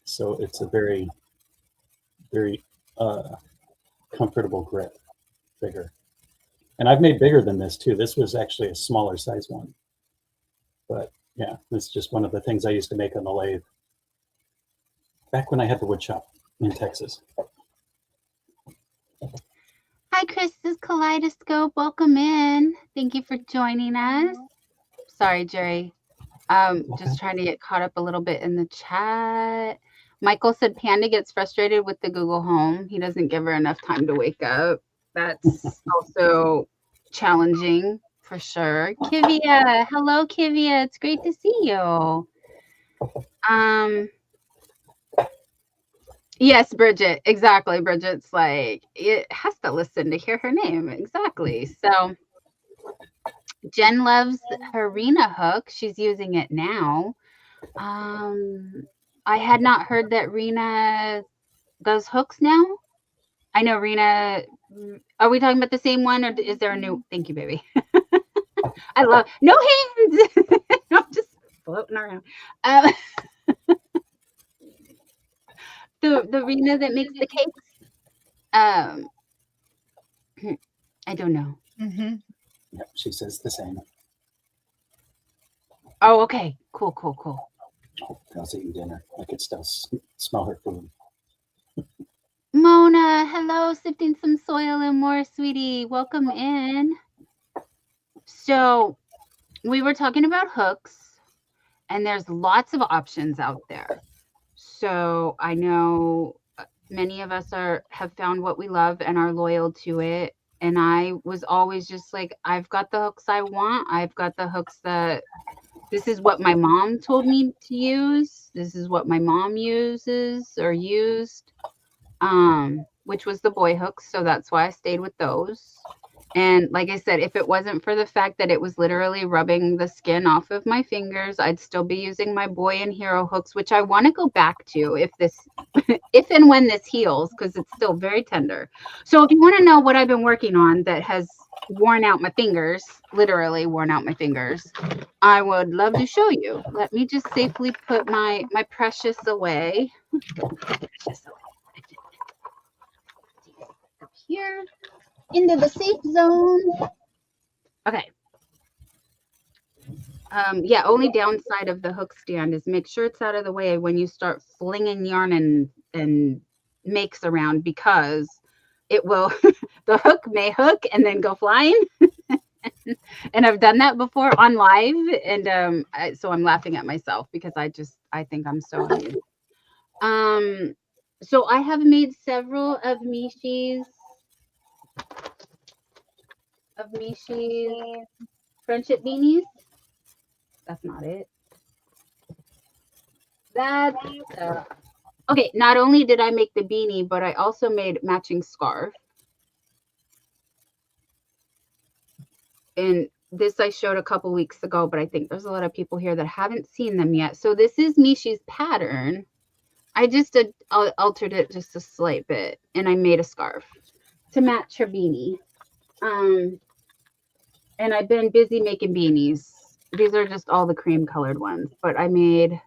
So it's a very, very comfortable grip, bigger. And I've made bigger than this too. This was actually a smaller size one. But yeah, it's just one of the things I used to make on the lathe back when I had the wood shop in Texas. Hi, Chris's Kaleidoscope. Welcome in. Thank you for joining us. Sorry, Jerry. Just trying to get caught up a little bit in the chat. Michael said Panda gets frustrated with the Google Home. He doesn't give her enough time to wake up. That's also challenging for sure. Kivia, hello, Kivia. It's great to see you. Yes, Bridget. Exactly. Bridget's like, it has to listen to hear her name. Exactly. So Jen loves her Rena hook. She's using it now. I had not heard that Rena does hooks now. I know Rena. Are we talking about the same one, or is there a new? Thank you, baby. I love no hands. I'm just floating around. The Rena that makes the cakes. I don't know. Mm-hmm. Yep, she says the same. Oh, okay. Cool. Oh, I'll eating dinner. I could still smell her food. Mona, hello, sifting some soil and more, sweetie. Welcome in. So we were talking about hooks, and there's lots of options out there. So I know many of us have found what we love and are loyal to it. And I was always just like, I've got the hooks I want. I've got the hooks that this is what my mom told me to use. This is what my mom uses or used. Which was the boy hooks, so that's why I stayed with those. And like I said, if it wasn't for the fact that it was literally rubbing the skin off of my fingers, I'd still be using my Boy and Hero hooks, which I want to go back to if this, if and when this heals, because it's still very tender. So if you want to know what I've been working on that has worn out my fingers, literally worn out my fingers, I would love to show you. Let me just safely put my precious away. Precious away. Up here into the safe zone. Okay. Yeah, only downside of the hook stand is make sure it's out of the way when you start flinging yarn and makes around, because it will, the hook may hook and then go flying. And I've done that before on live. And so I'm laughing at myself because I think I'm so amused. So I have made several of Mishi's friendship beanies. That's not it. That's okay. Not only did I make the beanie, but I also made matching scarf. And this I showed a couple weeks ago, but I think there's a lot of people here that haven't seen them yet. So this is Mishi's pattern. I just altered it just a slight bit, and I made a scarf to match her beanie. And I've been busy making beanies. These are just all the cream colored ones, but I made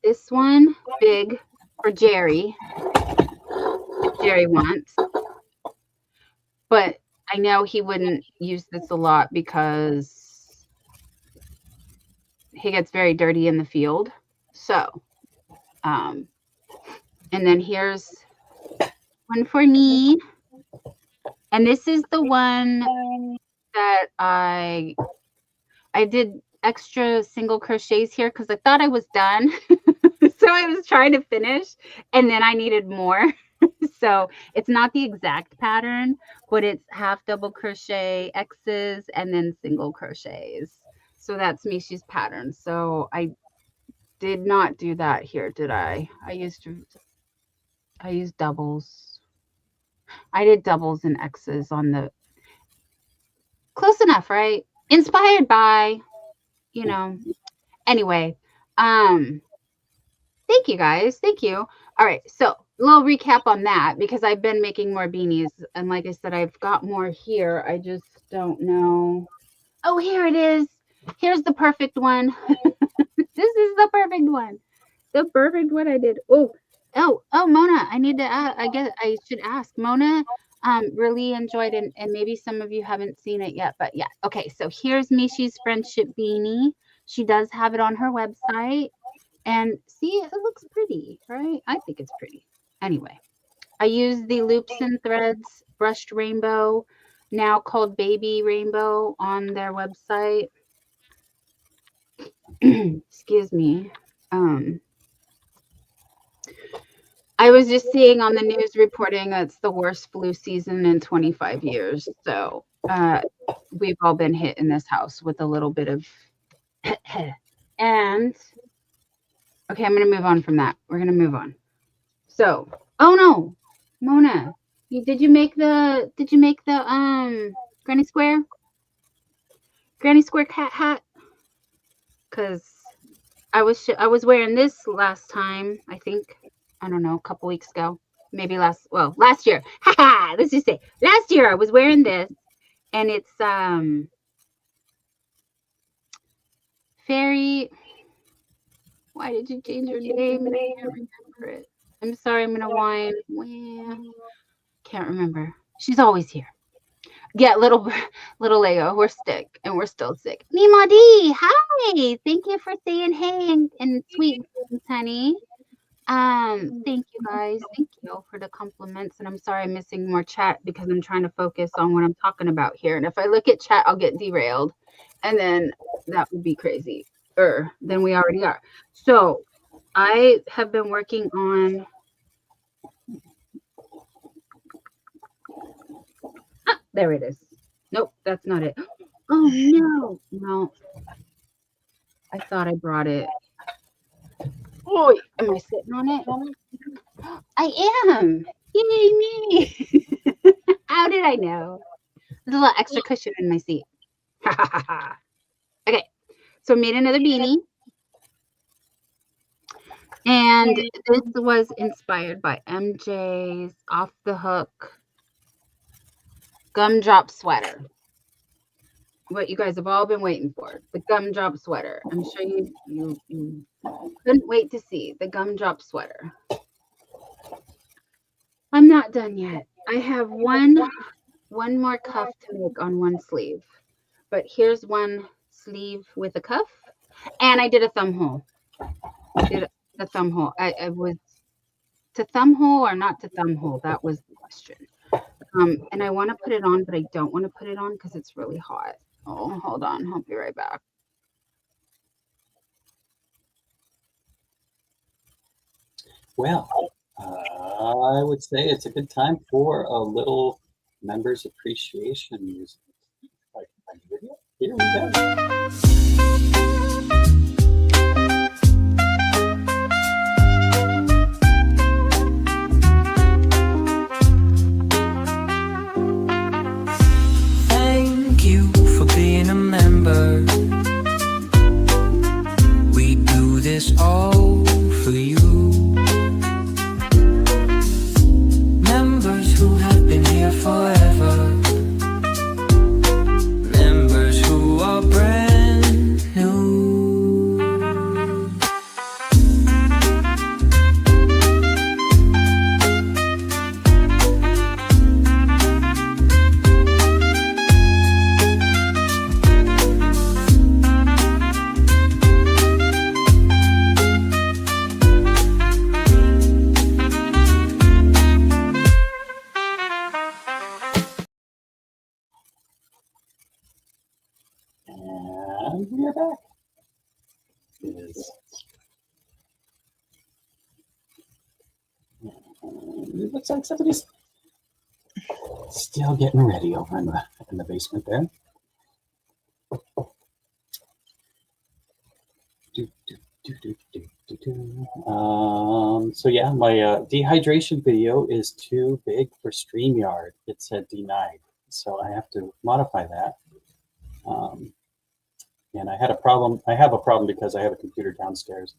this one big for Jerry, if Jerry wants. But I know he wouldn't use this a lot because he gets very dirty in the field. So, and then here's one for me. And this is the one that I did extra single crochets here because I thought I was done. So I was trying to finish and then I needed more. So it's not the exact pattern, but it's half double crochet X's and then single crochets. So that's Mishi's pattern. So I did not do that here, did I? I used doubles. I did doubles and X's on the, close enough, right? Inspired by, you know. Anyway, thank you guys. Thank you. All right. So a little recap on that because I've been making more beanies. And like I said, I've got more here. I just don't know. Oh, here it is. Here's the perfect one. This is the perfect one. The perfect one I did. Oh, Mona, I need to I guess I should ask. Mona really enjoyed it, and maybe some of you haven't seen it yet, but yeah. Okay, so here's Mishi's friendship beanie. She does have it on her website. And see, it looks pretty, right? I think it's pretty. Anyway, I use the loops and threads brushed rainbow, now called baby rainbow, on their website. Excuse me. I was just seeing on the news reporting it's the worst flu season in 25 years. So we've all been hit in this house with a little bit of and okay, I'm going to move on from that. We're going to move on. So, oh no, Mona, did you make the Granny Square cat hat? Because I was wearing this last time, I think, I don't know, a couple weeks ago, maybe last year. Haha, let's just say last year I was wearing this, and it's fairy. Why did you change your name? I can't remember it. I'm sorry, I'm gonna whine. Well, can't remember. She's always here. Yeah, little Leo, we're sick and we're still sick. Mima D, hi. Thank you for saying hey and sweet things, honey. Thank you guys. Thank you for the compliments. And I'm sorry I'm missing more chat because I'm trying to focus on what I'm talking about here. And if I look at chat, I'll get derailed. And then that would be crazy. Than we already are. So I have been working on there it is. Nope, that's not it. Oh no. I thought I brought it. Oh, am I sitting on it? I am. Yay me. How did I know? There's a little extra cushion in my seat. Okay, so I made another beanie. And this was inspired by MJ's Off the Hook gumdrop sweater. What you guys have all been waiting for, the gumdrop sweater. I'm sure you couldn't wait to see the gumdrop sweater. I'm not done yet. I have one more cuff to make on one sleeve, but here's one sleeve with a cuff, and I did a thumb hole. The thumb hole. I was to thumb hole or not to thumb hole. That was the question. And I want to put it on, but I don't want to put it on because it's really hot. Oh, hold on. I'll be right back. Well, I would say it's a good time for a little members appreciation music. If I can find the video. Here we go. Thank you for being a member. We do this all for you. Members who have been here forever. Members who are brand new. And we are back. It looks like somebody's still getting ready over in the basement there. So yeah, my dehydration video is too big for StreamYard. It said denied, so I have to modify that. And I had a problem. I have a problem because I have a computer downstairs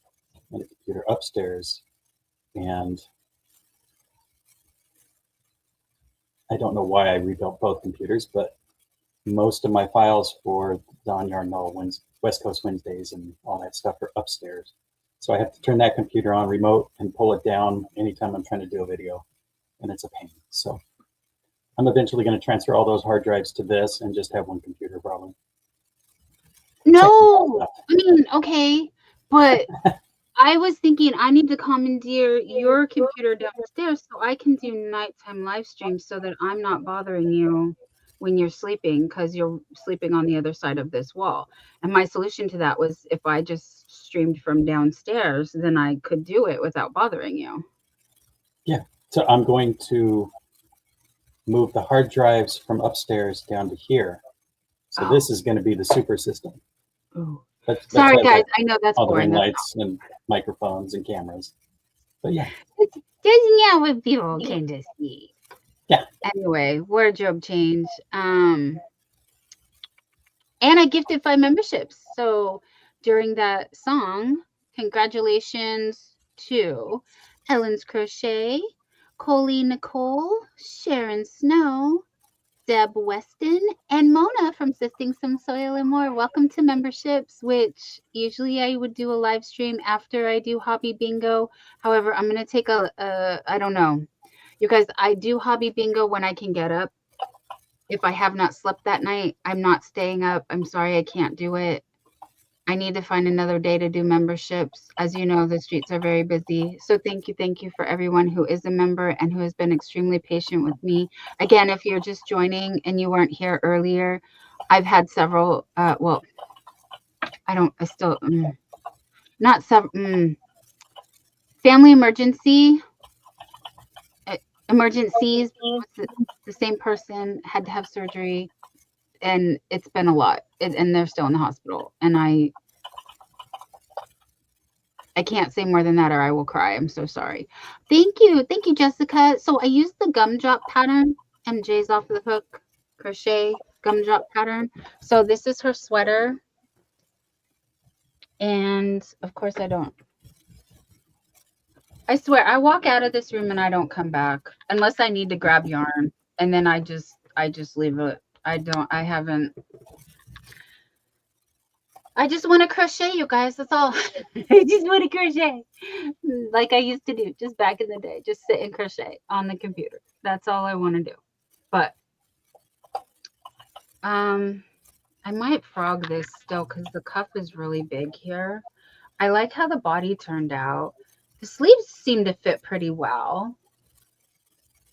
and a computer upstairs, and I don't know why I rebuilt both computers, but most of my files for Don YarnDoll West Coast Wednesdays and all that stuff are upstairs. So I have to turn that computer on remote and pull it down anytime I'm trying to do a video, and it's a pain. So I'm eventually going to transfer all those hard drives to this and just have one computer probably. No, I mean, okay, but I was thinking I need to commandeer your computer downstairs so I can do nighttime live streams so that I'm not bothering you when you're sleeping because you're sleeping on the other side of this wall. And my solution to that was if I just streamed from downstairs, then I could do it without bothering you. Yeah, so I'm going to move the hard drives from upstairs down to here. So this is going to be the super system. Oh. That's Sorry, guys. I know that's all the ring boring. lights and microphones and cameras. But yeah. That's not what people can just see. Yeah. Anyway, wardrobe change. And I gifted 5 memberships. So during that song, congratulations to Helen's Crochet, Colleen Nicole, Sharon Snow, Deb Weston, and Mona from Sifting Some Soil and More. Welcome to memberships, which usually I would do a live stream after I do Hobby Bingo. However, I'm going to take I don't know. You guys, I do Hobby Bingo when I can get up. If I have not slept that night, I'm not staying up. I'm sorry, I can't do it. I need to find another day to do memberships. As you know, the streets are very busy. So thank you for everyone who is a member and who has been extremely patient with me. Again, if you're just joining and you weren't here earlier, I've had several, family emergencies. The same person had to have surgery, and it's been a lot, and they're still in the hospital, and I can't say more than that or I will cry. I'm so sorry. Thank you, Jessica. So I used the gumdrop pattern, MJ's Off the Hook crochet gumdrop pattern. So this is her sweater. And of course I swear I walk out of this room and I don't come back unless I need to grab yarn. And then I just leave it. I just want to crochet, you guys. That's all. I just want to crochet like I used to do just back in the day. Just sit and crochet on the computer. That's all I want to do. But I might frog this still because the cuff is really big here. I like how the body turned out. The sleeves seem to fit pretty well.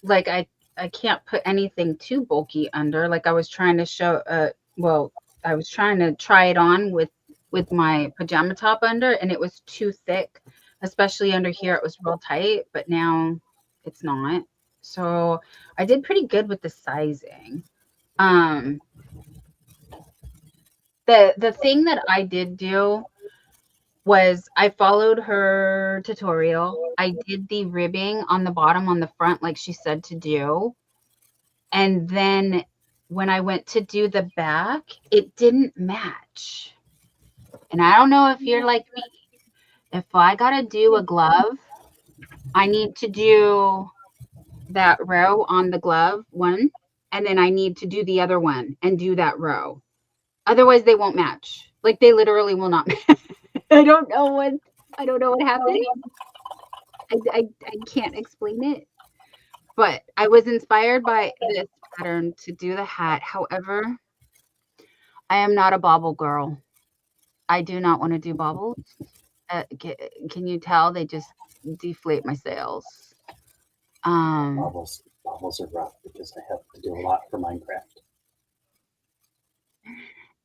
Like I can't put anything too bulky under. Like I was trying to show I was trying to try it on with my pajama top under, and it was too thick, especially under here. It was real tight, but now it's not. So I did pretty good with the sizing. The thing that I did do was I followed her tutorial. I did the ribbing on the bottom on the front like she said to do. And then when I went to do the back, it didn't match. And I don't know if you're like me. If I got to do a glove, I need to do that row on the glove one, and then I need to do the other one and do that row. Otherwise, they won't match. Like they literally will not match. I don't know what happened. I can't explain it. But I was inspired by this pattern to do the hat. However, I am not a bobble girl. I do not want to do bobbles. Can you tell? They just deflate my sails. Bobbles are rough because I have to do a lot for Minecraft.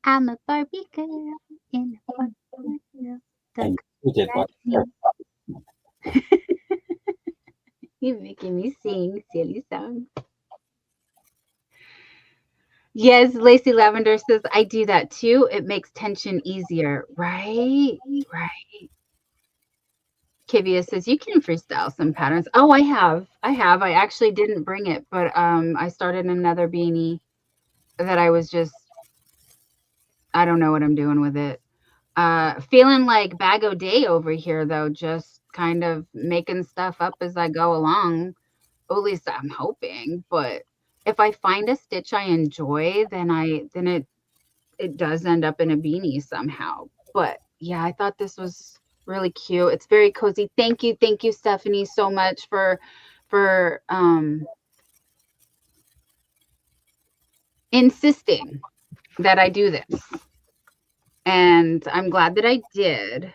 I'm a Barbie girl in a Barbie world. And we did what? You're making me sing silly songs. Yes, Lacey Lavender says, I do that too. It makes tension easier. Right. Kivia says, you can freestyle some patterns. Oh, I have. I actually didn't bring it, but I started another beanie that I was just, I don't know what I'm doing with it. Feeling like Bag O' Day over here, though, just kind of making stuff up as I go along. Or at least I'm hoping. But if I find a stitch I enjoy, then it does end up in a beanie somehow. But yeah, I thought this was really cute. It's very cozy. Thank you, Stephanie, so much for insisting that I do this. And I'm glad that I did.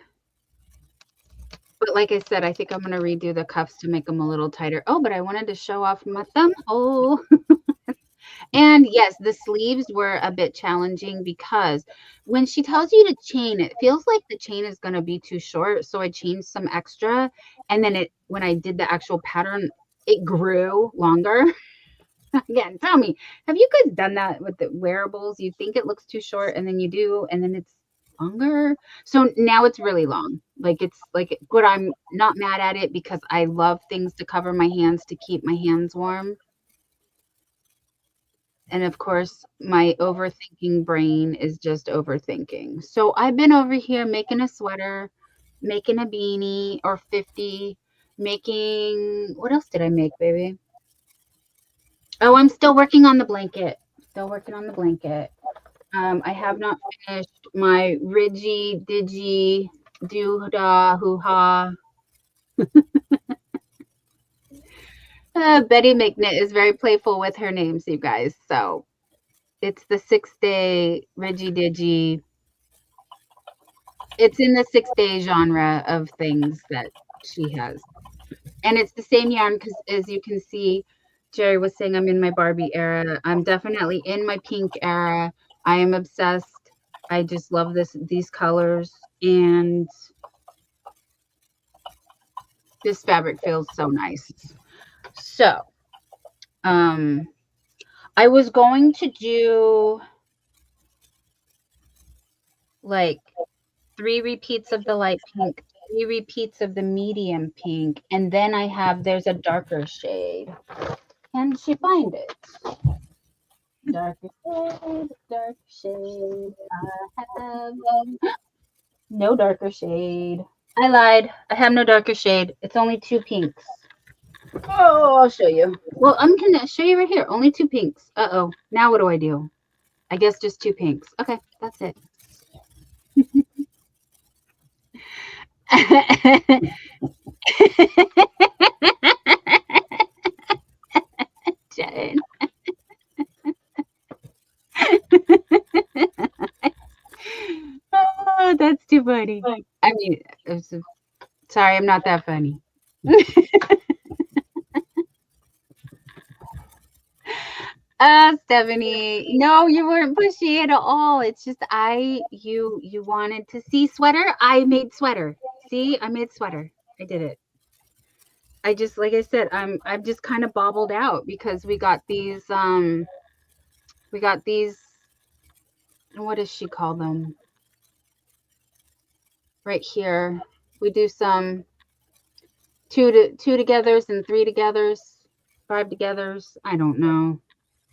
But like I said, I think I'm going to redo the cuffs to make them a little tighter. Oh, but I wanted to show off my thumb hole. And yes, the sleeves were a bit challenging because when she tells you to chain, it feels like the chain is going to be too short. So I changed some extra. And then when I did the actual pattern, it grew longer. Again, tell me, have you guys done that with the wearables? You think it looks too short and then you do, and then it's longer. So now it's really long. Like it's like, but I'm not mad at it because I love things to cover my hands to keep my hands warm. And of course, my overthinking brain is just overthinking. So I've been over here making a sweater, making a beanie or 50, making, what else did I make, baby? Oh, I'm still working on the blanket. I have not finished my Ridgy, Digi, Doo-da, Hoo-ha. Betty McNitt is very playful with her names, you guys. So it's the 6-day Ridgy Digi. It's in the 6-day genre of things that she has. And it's the same yarn because as you can see, Jerry was saying I'm in my Barbie era. I'm definitely in my pink era. I am obsessed. I just love these colors. And this fabric feels so nice. So, I was going to do like 3 repeats of the light pink, 3 repeats of the medium pink, and then there's a darker shade. Can she find it? Darker shade, dark shade. I have no darker shade. I lied. I have no darker shade. It's only 2 pinks. Oh, I'll show you. Well, I'm gonna show you right here. Only 2 pinks. Uh-oh. Now what do I do? I guess just 2 pinks. Okay, that's it. Jen. Oh, that's too funny. I mean, sorry, I'm not that funny. Stephanie, no, you weren't pushy at all. It's just you wanted to see sweater. I made sweater. See, I made sweater. I did it. I just, like I said, I'm just kind of bobbled out because we got these, what does she call them? Right here. We do some 2 togethers and 3 togethers, 5 togethers. I don't know.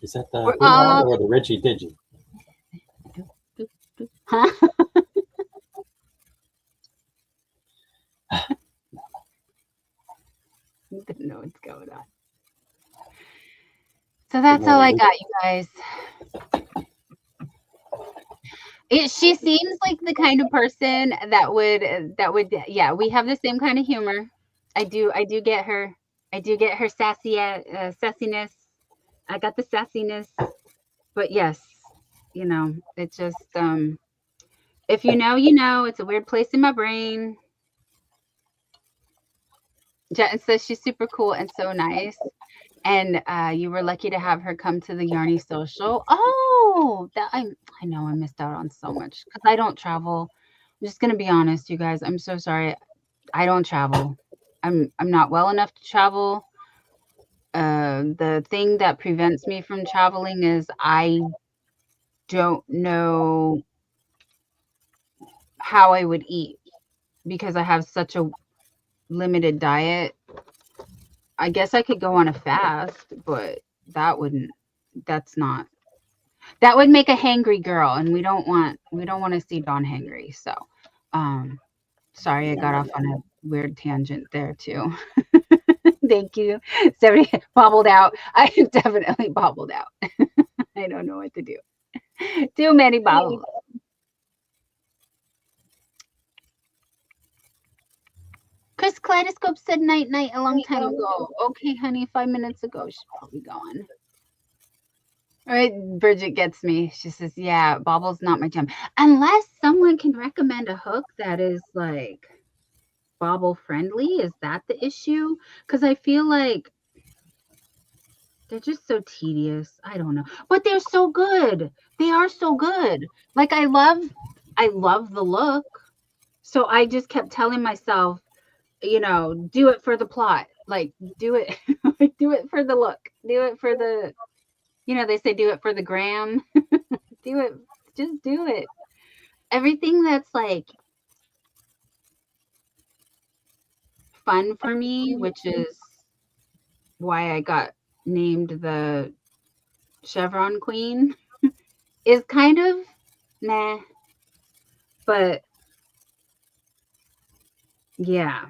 Is that the or the Richie Digi? Huh? Didn't know what's going on. So that's all I got, you guys. She seems like the kind of person that would yeah, we have the same kind of humor. I do get her. I do get her sassiness. I got the sassiness. But yes, you know, it just if you know, you know. It's a weird place in my brain. Jen says she's super cool and so nice. And you were lucky to have her come to the Yarny Social. Oh, that I know I missed out on so much because I don't travel. I'm just gonna be honest, you guys. I'm so sorry. I don't travel. I'm not well enough to travel. The thing that prevents me from traveling is I don't know how I would eat because I have such a limited diet. I guess I could go on a fast, but that would make a hangry girl, and we don't want to see Dawn hangry. So sorry I got off on a weird tangent there too. Thank you. 70 bobbled out. I definitely bobbled out. I don't know what to do. Too many bobbles. Chris Kaleidoscope said night night a long time ago. Okay, honey, 5 minutes ago. She's probably gone. All right, Bridget gets me. She says, yeah, bobble's not my jam. Unless someone can recommend a hook that is like bobble friendly. Is that the issue? Because I feel like they're just so tedious. I don't know. But they're so good. They are so good. Like I love the look. So I just kept telling myself, you know, do it for the plot. Like do it do it for the look. Do it for the, you know, they say do it for the gram. Do it. Just do it. Everything that's like fun for me, which is why I got named the Chevron Queen, is kind of nah. But yeah.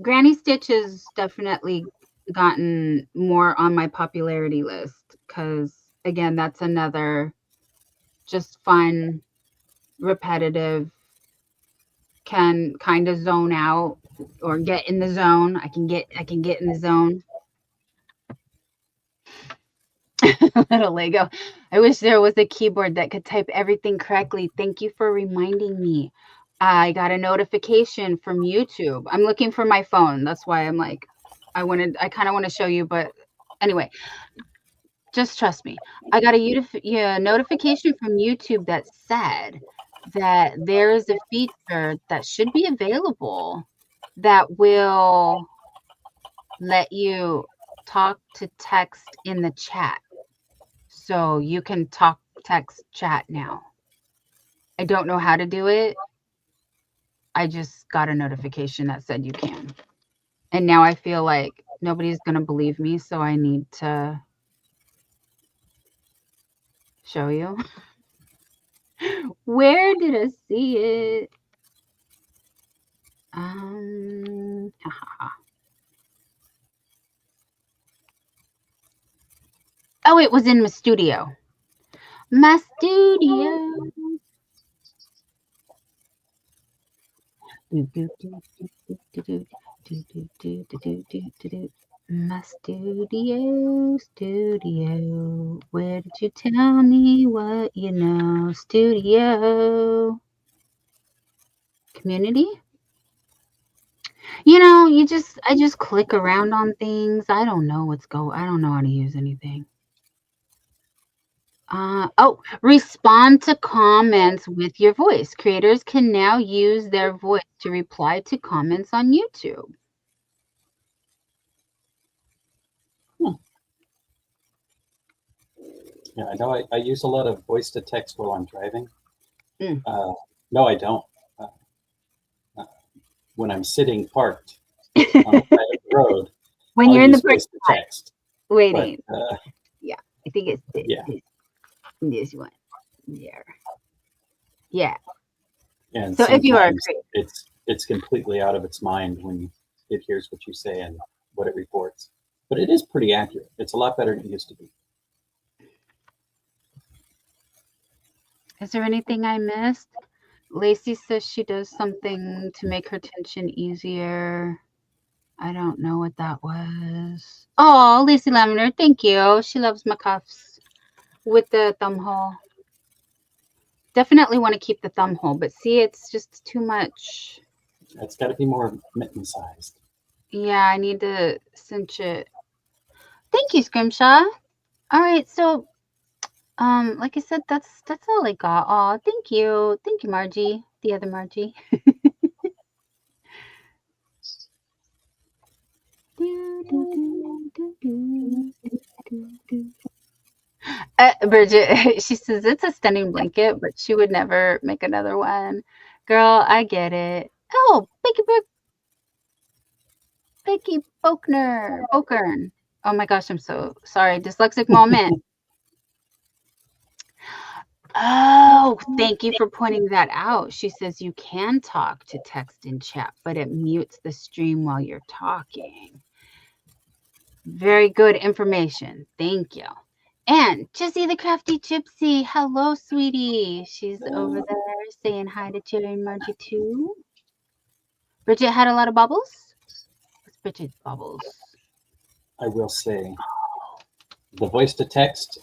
Granny Stitch has definitely gotten more on my popularity list because, again, that's another just fun, repetitive, can kind of zone out or get in the zone. I can get in the zone. Little Lego. I wish there was a keyboard that could type everything correctly. Thank you for reminding me. I got a notification from YouTube. I'm looking for my phone. That's why I'm like, I kind of want to show you, but anyway, just trust me. I got a notification from YouTube that said that there is a feature that should be available that will let you talk to text in the chat. So you can talk, text, chat now. I don't know how to do it. I just got a notification that said you can. And now I feel like nobody's going to believe me, so I need to show you. Where did I see it? Oh, it was in my studio. My studio. My studio. Where did you tell me what you know? Studio. Community? You know, I just click around on things. I don't know I don't know how to use anything. Oh, respond to comments with your voice. Creators can now use their voice to reply to comments on YouTube. Yeah, I know I use a lot of voice to text while I'm driving. Mm. No, I don't. When I'm sitting parked on the side of the road, When I'll you're in the use voice to text. waiting. But, Yeah, I think it's this, yeah. this one. There. Yeah. And So if you are a sometimes it's completely out of its mind when it hears what you say and what it reports. But it is pretty accurate. It's a lot better than it used to be. Is there anything I missed? Lacey says she does something to make her tension easier. I don't know what that was. Oh, Lacey Lavender, thank you. She loves my cuffs with the thumb hole. Definitely want to keep the thumb hole, but see, it's just too much. It's got to be more mitten sized. Yeah, I need to cinch it. Thank you, Scrimshaw. All right, so like I said, that's all I got. Oh, thank you, Margie, the other Margie. Bridget, she says it's a stunning blanket, but she would never make another one. Girl, I get it. Oh, Becky Bokern. Oh my gosh, I'm so sorry. Dyslexic moment. Oh, thank you for pointing that out. She says you can talk to text in chat, but it mutes the stream while you're talking. Very good information. Thank you. And Jessie the Crafty Gypsy. Hello, sweetie. She's over there saying hi to Jerry and Margie too. Bridget had a lot of bubbles. What's Bridget's bubbles? I will say the voice to text,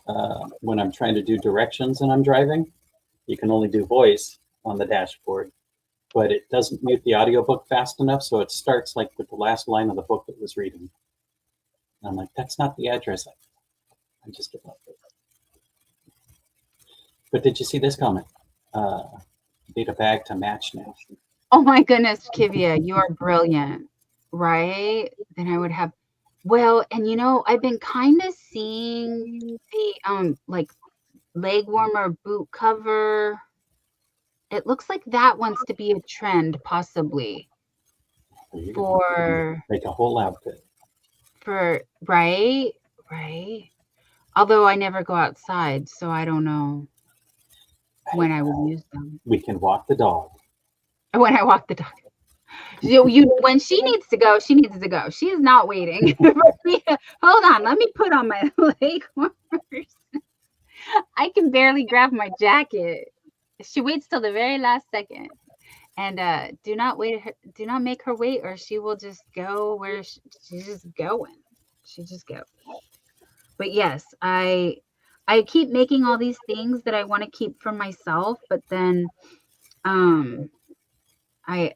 when I'm trying to do directions and I'm driving, you can only do voice on the dashboard, but it doesn't mute the audiobook fast enough, so it starts like with the last line of the book it was reading. And I'm like, that's not the address. I just give up. But did you see this comment? Need a bag to match now. Oh my goodness, Kivia, you are brilliant, right? Then I would have, well, and you know, I've been kind of seeing the like leg warmer boot cover. It looks like that wants to be a trend, possibly. For make a whole outfit. For right. Although I never go outside, so I don't know when I would use them. We can walk the dog. When I walk the dog. When she needs to go, she needs to go. She is not waiting. Hold on, let me put on my leg warmers. I can barely grab my jacket. She waits till the very last second. And do not make her wait, or she will just go where she's just going. She just goes. But yes, I keep making all these things that I want to keep for myself, but then I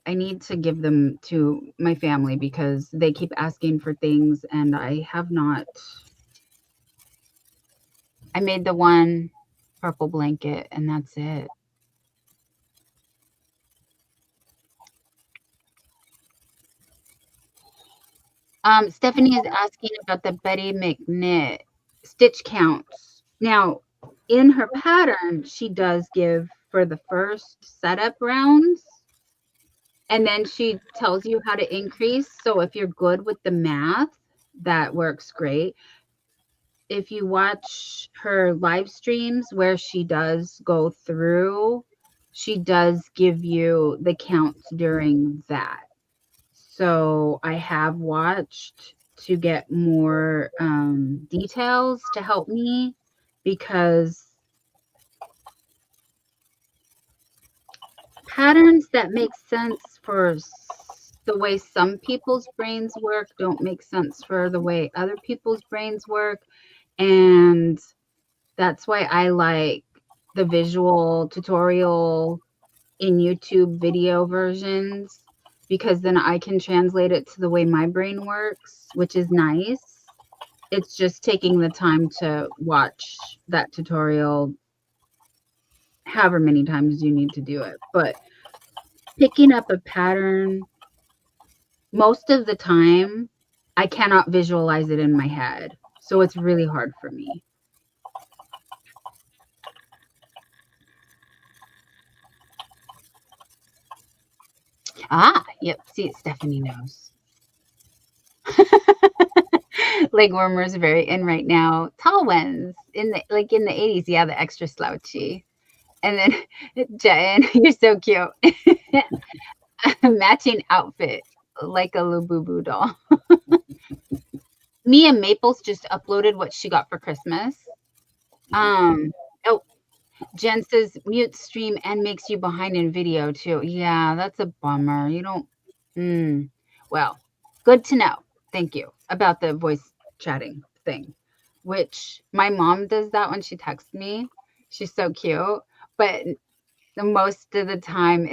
need to give them to my family because they keep asking for things, and I have not. I made the one purple blanket, and that's it. Stephanie is asking about the Betty McKnit stitch counts. Now, in her pattern, she does give for the first setup rounds, and then she tells you how to increase. So if you're good with the math, that works great. If you watch her live streams where she does go through, she does give you the counts during that. So I have watched to get more details to help me, because patterns that make sense for the way some people's brains work don't make sense for the way other people's brains work. And that's why I like the visual tutorial in YouTube video versions, because then I can translate it to the way my brain works, which is nice. It's just taking the time to watch that tutorial however many times you need to do it. But picking up a pattern, most of the time, I cannot visualize it in my head. So it's really hard for me. Ah, yep. See, Stephanie knows. Leg warmers very in right now. Tall ones in the 80s. Yeah, the extra slouchy. And then Jen, you're so cute. Matching outfit like a Labubu doll. Mia Maples just uploaded what she got for Christmas. Oh, Jen says mute stream and makes you behind in video too. Yeah, that's a bummer. You don't. Well, good to know. Thank you about the voice chatting thing, which my mom does that when she texts me. She's so cute. But the most of the time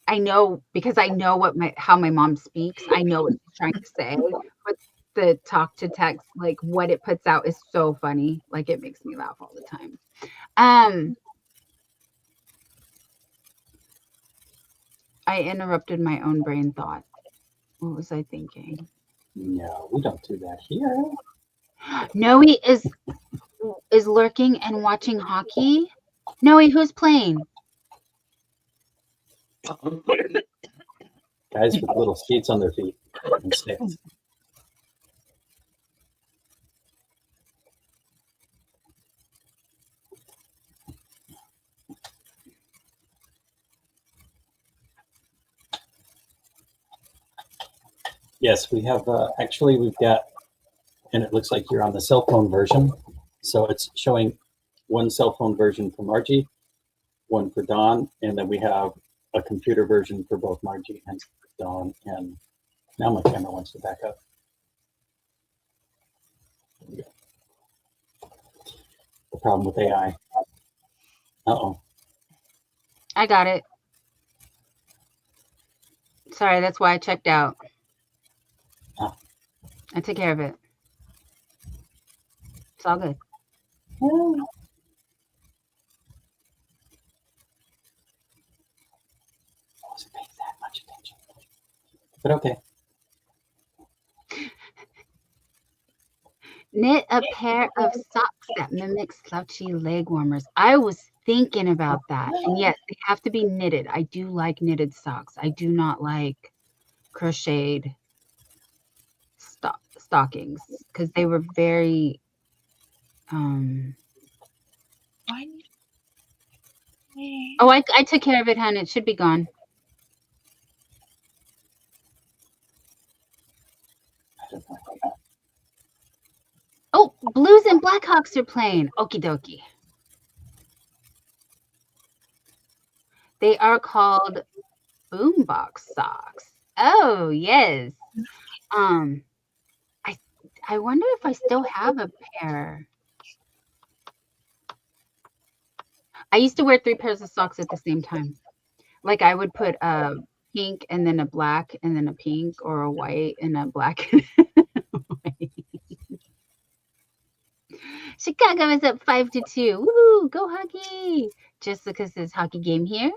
I know, because I know how my mom speaks. I know what she's trying to say. But the talk to text, like what it puts out is so funny. Like it makes me laugh all the time. I interrupted my own brain thought. What was I thinking? No, we don't do that here. Noe is lurking and watching hockey. Noe, who's playing? Guys with little skates on their feet and sticks. Yes, we have, actually we've got, and it looks like you're on the cell phone version. So it's showing one cell phone version for Margie, one for Dawn, and then we have a computer version for both Margie and Dawn. And now my camera wants to back up. There we go. The problem with AI. Uh-oh. I got it. Sorry, that's why I checked out. I took care of it. It's all good. I wasn't paying that much attention. But okay. Knit a pair of socks that mimic slouchy leg warmers. I was thinking about that. And yes, they have to be knitted. I do like knitted socks. I do not like crocheted stockings, because they were very oh, I took care of it, hon. It should be gone. Oh, Blues and Blackhawks are playing. Okie dokie. They are called boombox socks. Oh, yes. I wonder if I still have a pair. I used to wear 3 pairs of socks at the same time. Like I would put a pink and then a black and then a pink, or a white and a black. Chicago is up 5-2. Woo! Go hockey! Jessica says hockey game here.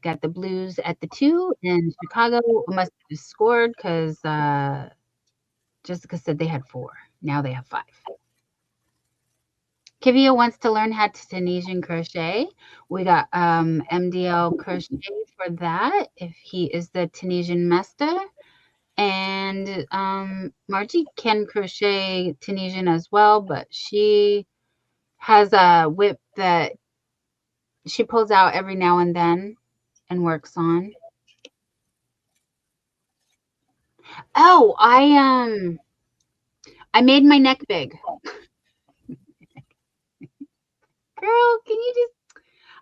Got the Blues at the 2, and Chicago must have scored because Jessica said they had 4. Now they have 5. Kivia wants to learn how to Tunisian crochet. We got MDL crochet for that, if he is the Tunisian master. And Margie can crochet Tunisian as well, but she has a WIP that she pulls out every now and then and works on. Oh, I made my neck big. Girl, can you just,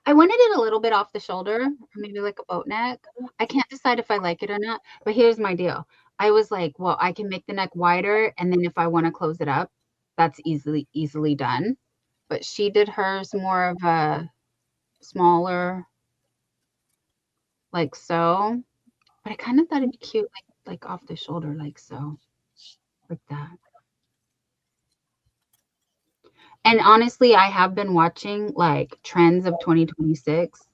I wanted it a little bit off the shoulder, maybe like a boat neck. I can't decide if I like it or not, but here's my deal. I was like, well, I can make the neck wider, and then if I want to close it up, that's easily done. But she did hers more of a smaller, like so. But I kind of thought it'd be cute, like off the shoulder, like so, like that. And honestly, I have been watching like trends of 2026.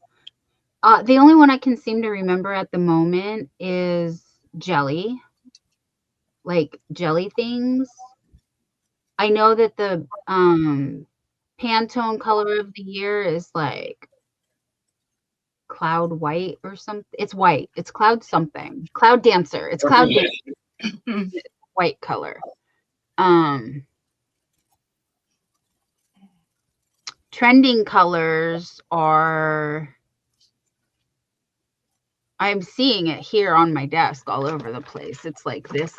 The only one I can seem to remember at the moment is jelly, like jelly things. I know that the Pantone color of the year is like cloud white or something. It's white. It's cloud something. Cloud dancer. It's cloud dancer. White color. Trending colors are, I'm seeing it here on my desk all over the place. It's like this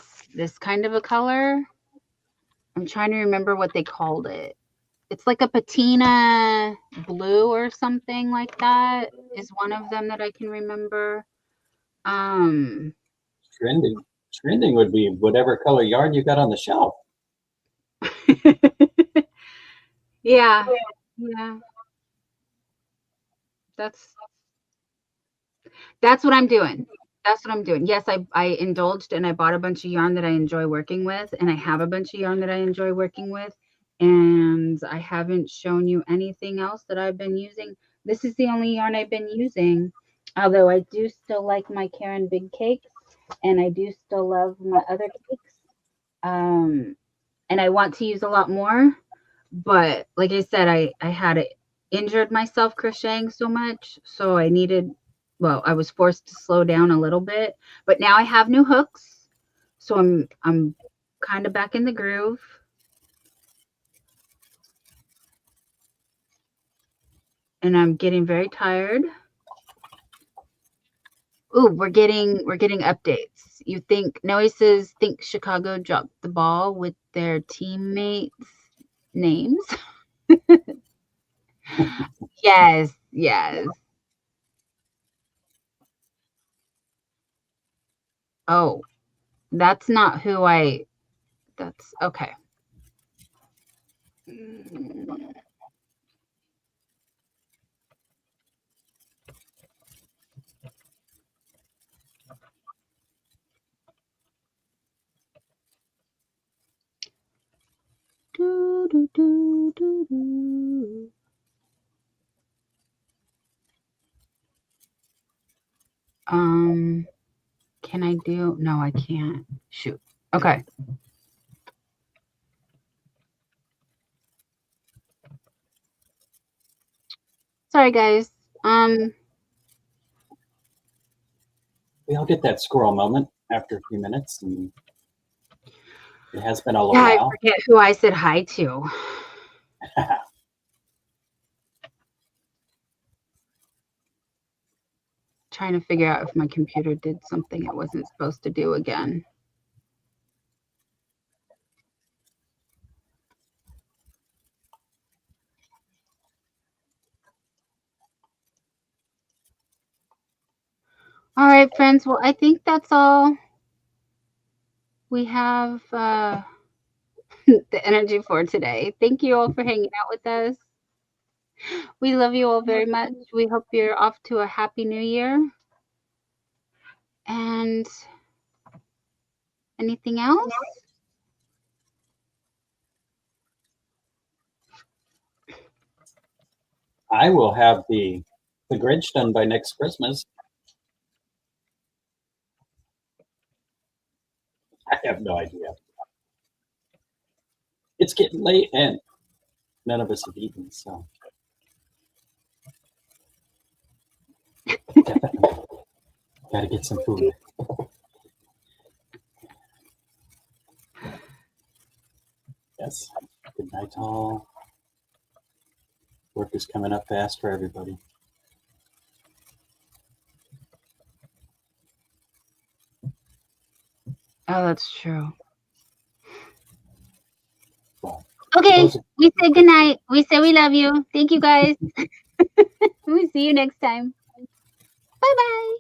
kind of a color. I'm trying to remember what they called it. It's like a patina blue or something like that is one of them that I can remember. Trending would be whatever color yarn you got on the shelf. Yeah. That's what I'm doing. That's what I'm doing. Yes, I indulged and I bought a bunch of yarn that I enjoy working with, and I have a bunch of yarn that I enjoy working with, and I haven't shown you anything else that I've been using. This is the only yarn I've been using, although I do still like my Karen Big Cakes, and I do still love my other cakes. And I want to use a lot more, but like I said, I had injured myself crocheting so much, so I needed, well, I was forced to slow down a little bit, but now I have new hooks, so I'm kind of back in the groove. And I'm getting very tired. Ooh, we're getting updates. You think Noe says think Chicago dropped the ball with their teammates' names? Yes. Oh, that's not who that's okay. Can I do? No, I can't. Shoot. Okay. Sorry, guys. We all get that squirrel moment after a few minutes, and it has been a little while. while. I forget who I said hi to. Trying to figure out if my computer did something it wasn't supposed to do again. All right, friends. Well, I think that's all we have the energy for today. Thank you all for hanging out with us. We love you all very much. We hope you're off to a happy new year. And anything else? I will have the Grinch done by next Christmas. I have no idea. It's getting late and none of us have eaten, so definitely gotta get some food. Yes. Good night, all. Work is coming up fast for everybody. Oh, that's true. Well, Okay, those- we say goodnight. We say we love you. Thank you, guys. We'll see you next time. Bye-bye.